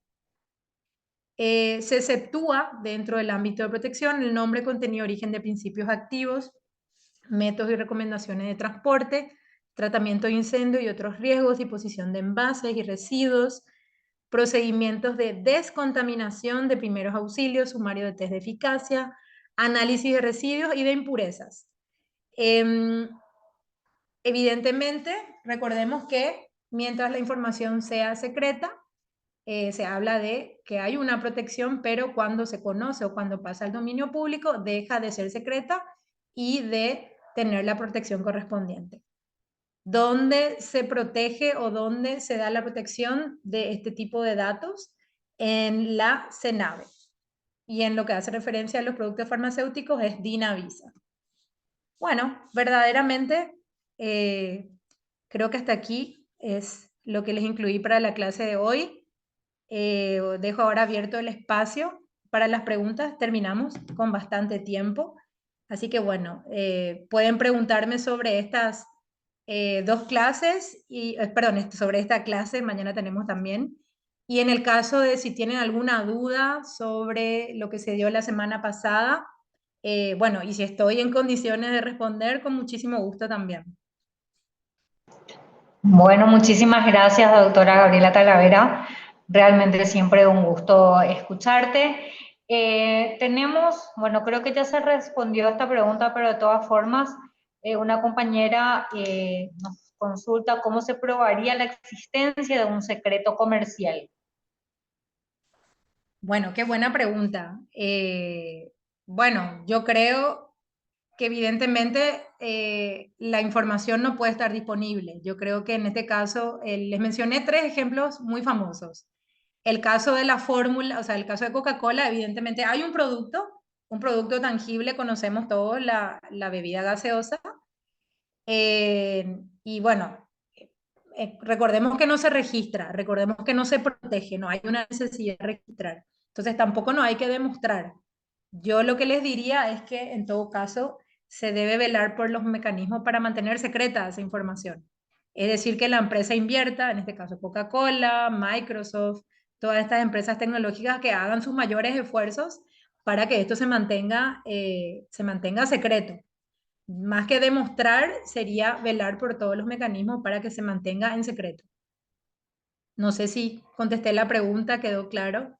Se exceptúa dentro del ámbito de protección el nombre, contenido, origen de principios activos, métodos y recomendaciones de transporte, tratamiento de incendio y otros riesgos, disposición de envases y residuos, procedimientos de descontaminación de primeros auxilios, sumario de test de eficacia, análisis de residuos y de impurezas. Evidentemente, recordemos que mientras la información sea secreta, se habla de que hay una protección, pero cuando se conoce o cuando pasa al dominio público, deja de ser secreta y de tener la protección correspondiente. ¿Dónde se protege o dónde se da la protección de este tipo de datos? En la CENAVE. Y en lo que hace referencia a los productos farmacéuticos es DINAVISA. Bueno, verdaderamente creo que hasta aquí es lo que les incluí para la clase de hoy. Dejo ahora abierto el espacio para las preguntas. Terminamos con bastante tiempo. Así que bueno, pueden preguntarme sobre estas dos clases, perdón, sobre esta clase, mañana tenemos también. Y en el caso de si tienen alguna duda sobre lo que se dio la semana pasada, bueno, y si estoy en condiciones de responder, con muchísimo gusto también. Bueno, muchísimas gracias, doctora Gabriela Talavera. Realmente siempre un gusto escucharte. Tenemos, bueno, creo que ya se respondió a esta pregunta, pero de todas formas, una compañera nos consulta cómo se probaría la existencia de un secreto comercial. Bueno, qué buena pregunta. Bueno, yo creo que evidentemente la información no puede estar disponible. Yo creo que en este caso, les mencioné 3 ejemplos muy famosos. El caso de la fórmula, o sea, el caso de Coca-Cola, evidentemente hay un producto tangible, conocemos todos, la bebida gaseosa. Y bueno, recordemos que no se registra, recordemos que no se protege, no hay una necesidad de registrar. Entonces tampoco no hay que demostrar. Yo lo que les diría es que en todo caso se debe velar por los mecanismos para mantener secreta esa información. Es decir, que la empresa invierta, en este caso Coca-Cola, Microsoft, todas estas empresas tecnológicas que hagan sus mayores esfuerzos para que esto se mantenga secreto. Más que demostrar, sería velar por todos los mecanismos para que se mantenga en secreto. No sé si contesté la pregunta, quedó claro.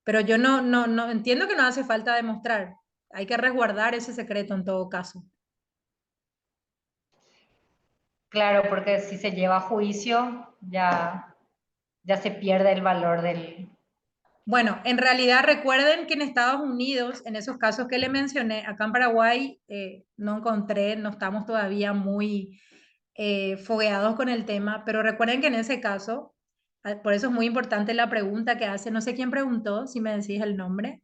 Pero yo no entiendo que no hace falta demostrar. Hay que resguardar ese secreto en todo caso. Claro, porque si se lleva a juicio, ya se pierde el valor del... Bueno, en realidad recuerden que en Estados Unidos, en esos casos que le mencioné, acá en Paraguay no encontré, no estamos todavía muy fogueados con el tema, pero recuerden que en ese caso, por eso es muy importante la pregunta que hace, no sé quién preguntó, si me decís el nombre.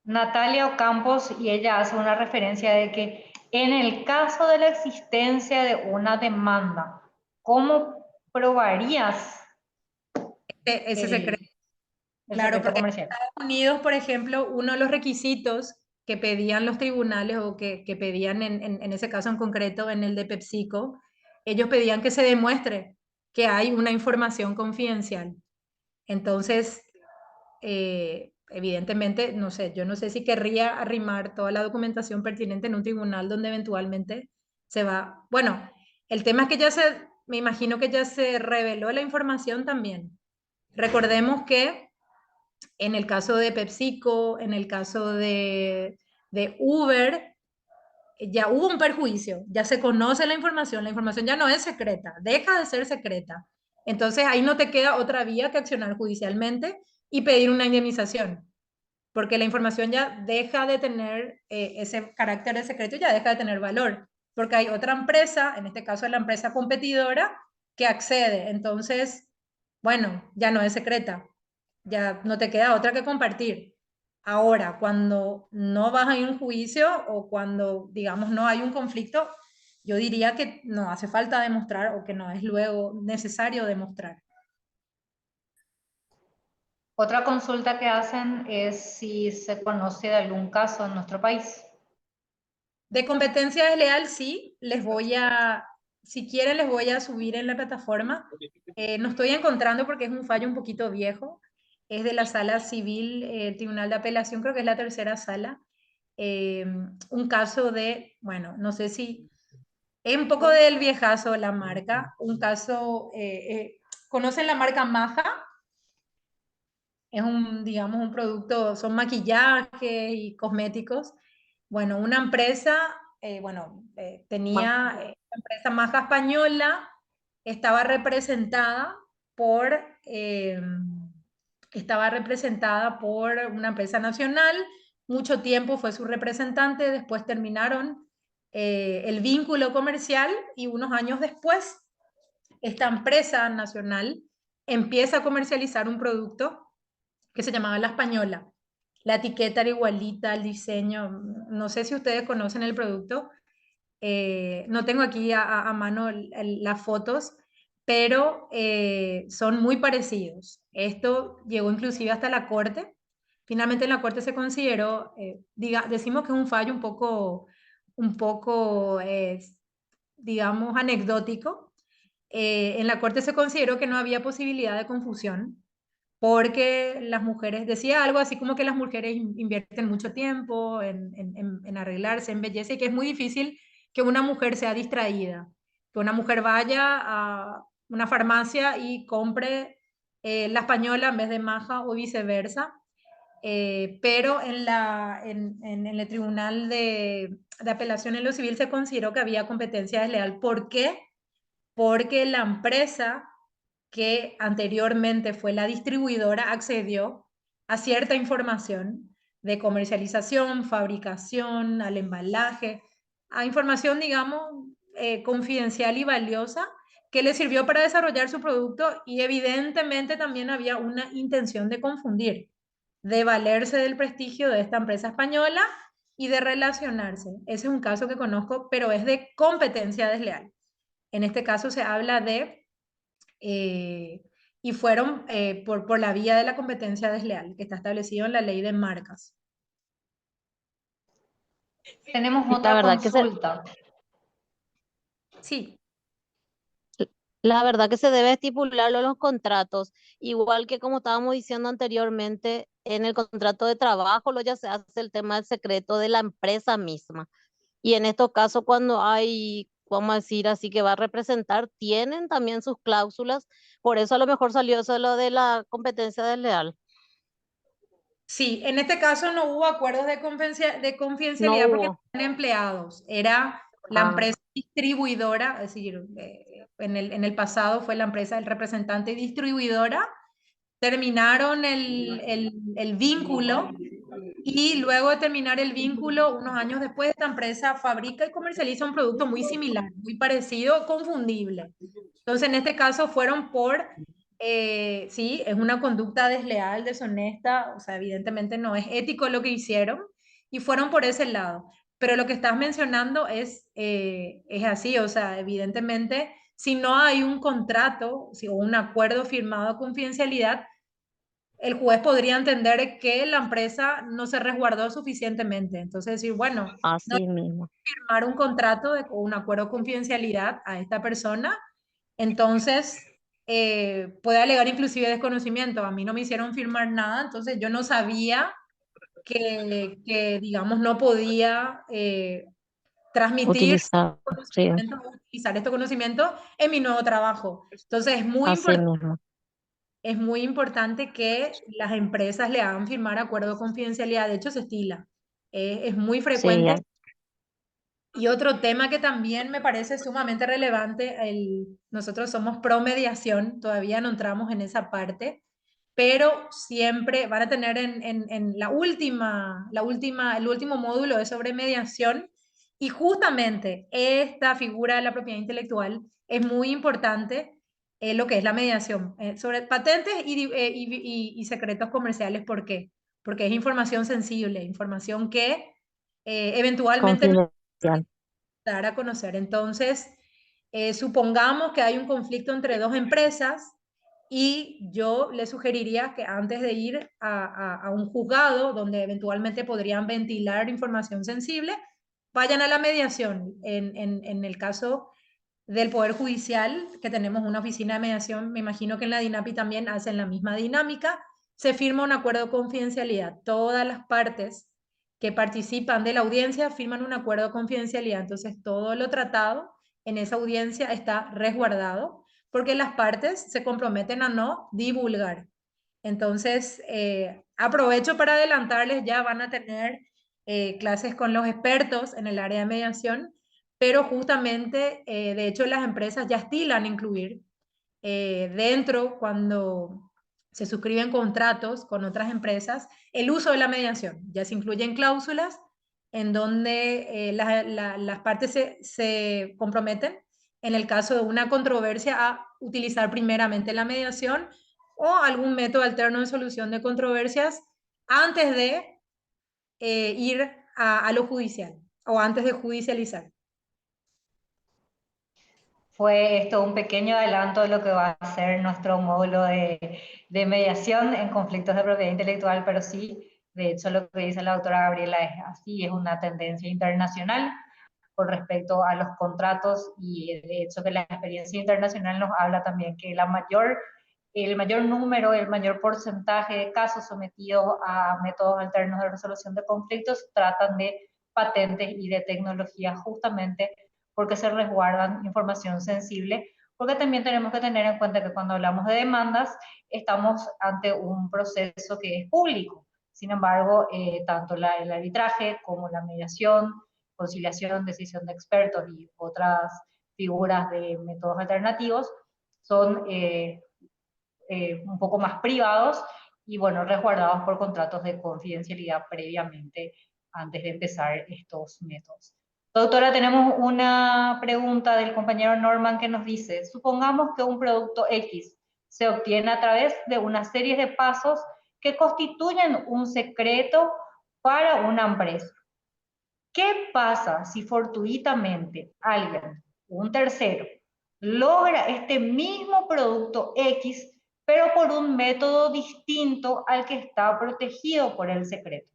Natalia Ocampos, y ella hace una referencia de que en el caso de la existencia de una demanda, ¿cómo probarías Ese secreto? el Claro, secreto porque en comercial? Estados Unidos, por ejemplo, uno de los requisitos que pedían los tribunales o que pedían en ese caso en concreto, en el de PepsiCo, ellos pedían que se demuestre que hay una información confidencial. Entonces, evidentemente, no sé, yo no sé si querría arrimar toda la documentación pertinente en un tribunal donde eventualmente se va. Bueno, el tema es que me imagino que ya se reveló la información también. Recordemos que en el caso de PepsiCo, en el caso de Uber, ya hubo un perjuicio, ya se conoce la información ya no es secreta, deja de ser secreta. Entonces ahí no te queda otra vía que accionar judicialmente y pedir una indemnización, porque la información ya deja de tener ese carácter de secreto y ya deja de tener valor, porque hay otra empresa, en este caso la empresa competidora, que accede. Entonces, bueno, ya no es secreta, ya no te queda otra que compartir. Ahora, cuando no vas a un juicio o cuando, digamos, no hay un conflicto, yo diría que no hace falta demostrar o que no es luego necesario demostrar. Otra consulta que hacen es si se conoce de algún caso en nuestro país. De competencia desleal, sí, si quieren, les voy a subir en la plataforma. No estoy encontrando porque es un fallo un poquito viejo. Es de la sala civil, Tribunal de Apelación, creo que es la tercera sala. Un caso de, bueno, no sé si es un poco del viejazo la marca. Un caso, ¿conocen la marca Maja? Es digamos, un producto, son maquillajes y cosméticos. Bueno, una empresa, tenía una empresa Maja española, estaba representada por, una empresa nacional, mucho tiempo fue su representante, después terminaron el vínculo comercial y unos años después esta empresa nacional empieza a comercializar un producto que se llamaba La Española. La etiqueta era igualita, el diseño, no sé si ustedes conocen el producto, no tengo aquí a mano las fotos, pero son muy parecidos. Esto llegó inclusive hasta la corte. Finalmente en la corte se consideró, decimos que es un fallo un poco digamos, anecdótico. En la corte se consideró que no había posibilidad de confusión porque las mujeres, decía algo así como que las mujeres invierten mucho tiempo en arreglarse, en belleza, y que es muy difícil que una mujer sea distraída, que una mujer vaya a una farmacia y compre la española en vez de maja o viceversa. Pero en el Tribunal de Apelación en lo Civil se consideró que había competencia desleal. ¿Por qué? Porque la empresa que anteriormente fue la distribuidora accedió a cierta información de comercialización, fabricación, al embalaje, a información, digamos, confidencial y valiosa que le sirvió para desarrollar su producto, y evidentemente también había una intención de confundir, de valerse del prestigio de esta empresa española y de relacionarse. Ese es un caso que conozco, pero es de competencia desleal. En este caso se habla de y fueron por la vía de la competencia desleal, que está establecido en la ley de marcas. Tenemos La otra verdad que se, consulta. Sí, la verdad que se debe estipularlo en los contratos, igual que como estábamos diciendo anteriormente, en el contrato de trabajo lo ya se hace el tema del secreto de la empresa misma. Y en estos casos, cuando hay, vamos a decir así, que va a representar, tienen también sus cláusulas, por eso a lo mejor salió eso lo de la competencia desleal. sí, en este caso no hubo acuerdos de No confidencialidad porque no hubo. eran empleados, era la Ah, empresa distribuidora, es decir, en el pasado fue la empresa, el representante distribuidora, terminaron el vínculo. Y luego de terminar el vínculo, unos años después, esta empresa fabrica y comercializa un producto muy similar, muy parecido, confundible. Entonces, en este caso fueron sí, es una conducta desleal, deshonesta, o sea, evidentemente no es ético lo que hicieron, y fueron por ese lado. Pero lo que estás mencionando es así, o sea, evidentemente, si no hay un contrato o un acuerdo firmado de confidencialidad, el juez podría entender que la empresa no se resguardó suficientemente. Entonces decir, bueno, no así mismo. firmar un contrato o un acuerdo de confidencialidad a esta persona, entonces puede alegar inclusive desconocimiento. A mí no me hicieron firmar nada, entonces yo no sabía digamos, no podía transmitir Utilizar, sí, conocimiento, utilizar este conocimiento en mi nuevo trabajo. Entonces así mismo. es muy importante que las empresas le hagan firmar acuerdo de confidencialidad. De hecho, se estila. Es muy Sí, frecuente. Y otro tema que también me parece sumamente relevante, nosotros somos pro mediación, todavía no entramos en esa parte, pero siempre van a tener en el último módulo es sobre mediación, y justamente esta figura de la propiedad intelectual es muy importante, lo que es la mediación, sobre patentes y secretos comerciales. ¿Por qué? Porque es información sensible, información que eventualmente no confidencial. dar a conocer. Entonces, supongamos que hay un conflicto entre dos empresas, y yo le sugeriría que antes de ir a un juzgado donde eventualmente podrían ventilar información sensible, vayan a la mediación. En el caso del Poder Judicial, que tenemos una oficina de mediación, me imagino que en la DINAPI también hacen la misma dinámica, se firma un acuerdo de confidencialidad. Todas las partes que participan de la audiencia firman un acuerdo de confidencialidad. Entonces, todo lo tratado en esa audiencia está resguardado porque las partes se comprometen a no divulgar. Entonces, aprovecho para adelantarles, ya van a tener clases con los expertos en el área de mediación, pero justamente, de hecho, las empresas ya estilan incluir dentro, cuando se suscriben contratos con otras empresas, el uso de la mediación. Ya se incluyen cláusulas en donde las partes se comprometen, en el caso de una controversia, a utilizar primeramente la mediación o algún método alterno de solución de controversias antes de ir a lo judicial o antes de judicializar. Fue esto un pequeño adelanto de lo que va a ser nuestro módulo de mediación en conflictos de propiedad intelectual, pero sí, de hecho lo que dice la doctora Gabriela es así, es una tendencia internacional con respecto a los contratos, y de hecho que la experiencia internacional nos habla también que el mayor número, el mayor porcentaje de casos sometidos a métodos alternos de resolución de conflictos tratan de patentes y de tecnología, justamente porque se resguardan información sensible, porque también tenemos que tener en cuenta que cuando hablamos de demandas estamos ante un proceso que es público. Sin embargo, tanto el arbitraje como la mediación, conciliación, decisión de expertos y otras figuras de métodos alternativos son un poco más privados y, bueno, resguardados por contratos de confidencialidad previamente antes de empezar estos métodos. Doctora, tenemos una pregunta del compañero Norman que nos dice, supongamos que un producto X se obtiene a través de una serie de pasos que constituyen un secreto para una empresa. ¿Qué pasa si fortuitamente alguien, un tercero, logra este mismo producto X, pero por un método distinto al que está protegido por el secreto?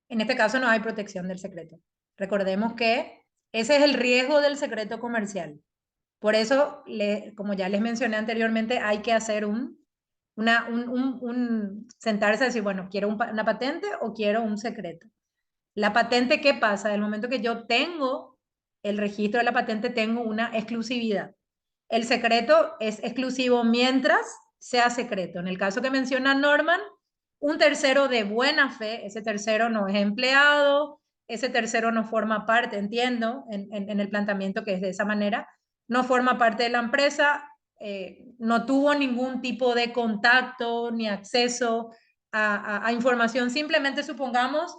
En este caso no hay protección del secreto. Recordemos que ese es el riesgo del secreto comercial. Por eso, como ya les mencioné anteriormente, hay que hacer sentarse a decir, bueno, ¿quiero una patente o quiero un secreto? La patente, ¿qué pasa? Del momento que yo tengo el registro de la patente, tengo una exclusividad. El secreto es exclusivo mientras sea secreto. En el caso que menciona Norman, un tercero de buena fe, ese tercero no es empleado, ese tercero no forma parte, entiendo, en el planteamiento que es de esa manera, no forma parte de la empresa, no tuvo ningún tipo de contacto ni acceso a información, simplemente supongamos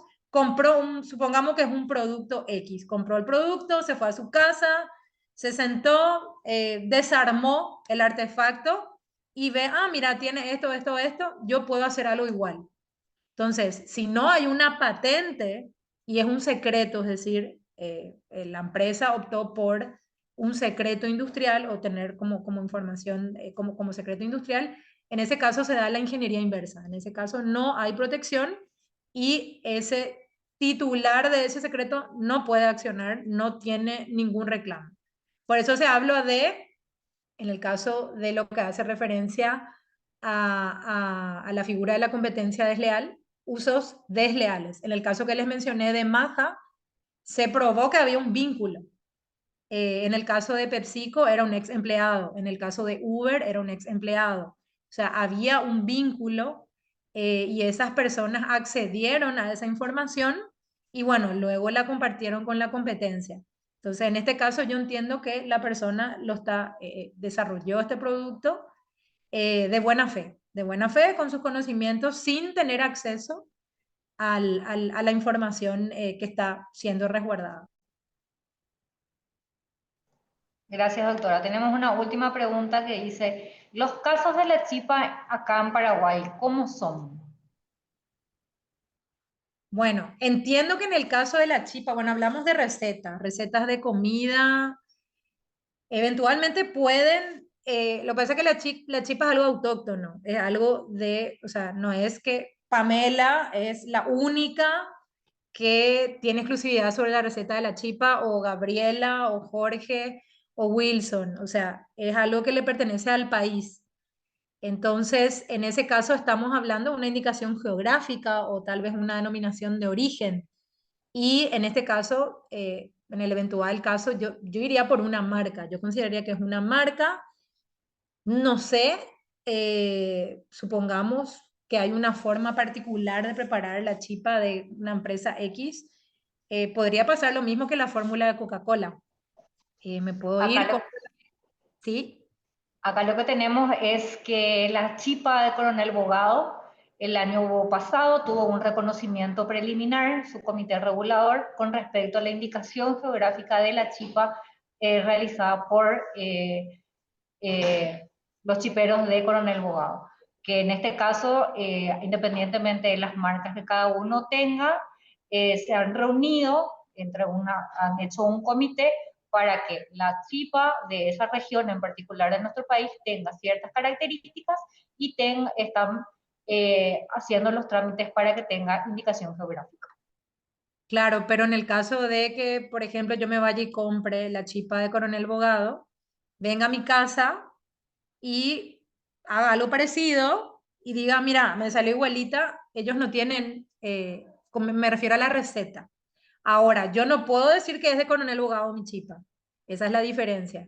supongamos que es un producto X, compró el producto, se fue a su casa, se sentó, desarmó el artefacto y ve, ah, mira, tiene esto, esto, esto, yo puedo hacer algo igual. Entonces, si no hay una patente y es un secreto, es decir, la empresa optó por un secreto industrial o tener como información, como secreto industrial, en ese caso se da la ingeniería inversa. En ese caso no hay protección y ese titular de ese secreto no puede accionar, no tiene ningún reclamo. Por eso se habla en el caso de lo que hace referencia a la figura de la competencia desleal, usos desleales. En el caso que les mencioné de Maja, se probó que había un vínculo. En el caso de PepsiCo era un ex empleado, en el caso de Uber era un ex empleado. O sea, había un vínculo y esas personas accedieron a esa información y bueno, luego la compartieron con la competencia. Entonces, en este caso yo entiendo que la persona desarrolló este producto de buena fe, con sus conocimientos, sin tener acceso a la información que está siendo resguardada. Gracias, doctora. Tenemos una última pregunta que dice, ¿los casos de la chipa acá en Paraguay, cómo son? Bueno, entiendo que en el caso de la chipa, bueno, hablamos de recetas de comida, eventualmente pueden, lo que pasa es que la chipa es algo autóctono, es algo o sea, no es que Pamela es la única que tiene exclusividad sobre la receta de la chipa, o Gabriela, o Jorge, o Wilson, o sea, es algo que le pertenece al país. Entonces, en ese caso estamos hablando de una indicación geográfica o tal vez una denominación de origen. Y en este caso, en el eventual caso, yo iría por una marca. Yo consideraría que es una marca, no sé, supongamos que hay una forma particular de preparar la chipa de una empresa X. podría pasar lo mismo que la fórmula de Coca-Cola. Me puedo Acá ir lo, con... ¿Sí? acá lo que tenemos es que la chipa de Coronel Bogado el año pasado tuvo un reconocimiento preliminar, su comité regulador, con respecto a la indicación geográfica de la chipa realizada por los chiperos de Coronel Bogado, que en este caso, independientemente de las marcas que cada uno tenga, se han reunido, han hecho un comité para que la chipa de esa región, en particular de nuestro país, tenga ciertas características y están haciendo los trámites para que tenga indicación geográfica. Claro, pero en el caso de que, por ejemplo, yo me vaya y compre la chipa de Coronel Bogado, venga a mi casa y haga algo parecido y diga, mira, me salió igualita, ellos no tienen, me refiero a la receta. Ahora, yo no puedo decir que es de Coronel Bogado mi chipa, esa es la diferencia.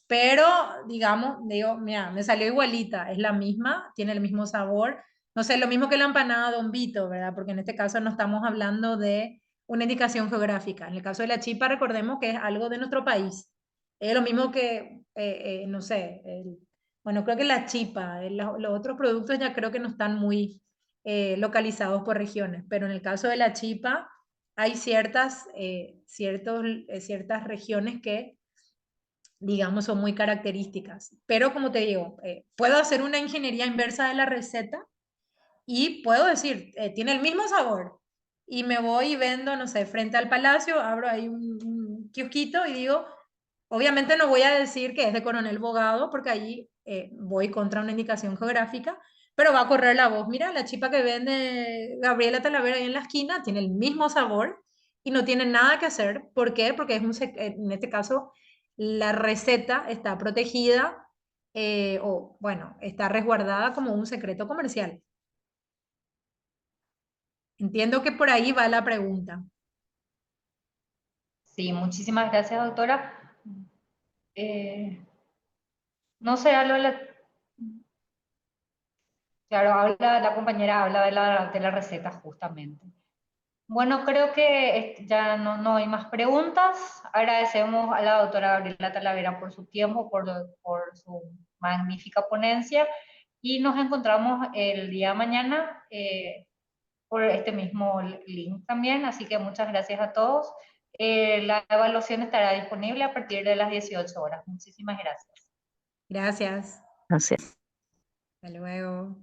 Pero, digamos, digo, mira, me salió igualita, es la misma, tiene el mismo sabor, no sé, lo mismo que la empanada Don Vito, ¿verdad? Porque en este caso no estamos hablando de una indicación geográfica. En el caso de la chipa, recordemos que es algo de nuestro país. Es lo mismo que, no sé, bueno, creo que la chipa, los otros productos ya creo que no están muy localizados por regiones, pero en el caso de la chipa hay ciertas regiones que, digamos, son muy características. Pero como te digo, puedo hacer una ingeniería inversa de la receta y puedo decir, tiene el mismo sabor. Y me voy y vendo, no sé, frente al palacio, abro ahí un kiosquito y digo, obviamente no voy a decir que es de Coronel Bogado, porque ahí voy contra una indicación geográfica, pero va a correr la voz. Mira, la chipa que vende Gabriela Talavera ahí en la esquina tiene el mismo sabor y no tiene nada que hacer. ¿Por qué? Porque en este caso la receta está protegida o, bueno, está resguardada como un secreto comercial. Entiendo que por ahí va la pregunta. Sí, muchísimas gracias, doctora. No sé, claro, la compañera habla de la receta justamente. Bueno, creo que ya no hay más preguntas. Agradecemos a la doctora Gabriela Talavera por su tiempo, por su magnífica ponencia y nos encontramos el día de mañana por este mismo link también, así que muchas gracias a todos. La evaluación estará disponible a partir de las 18 horas. Muchísimas gracias. Gracias. Gracias. Hasta luego.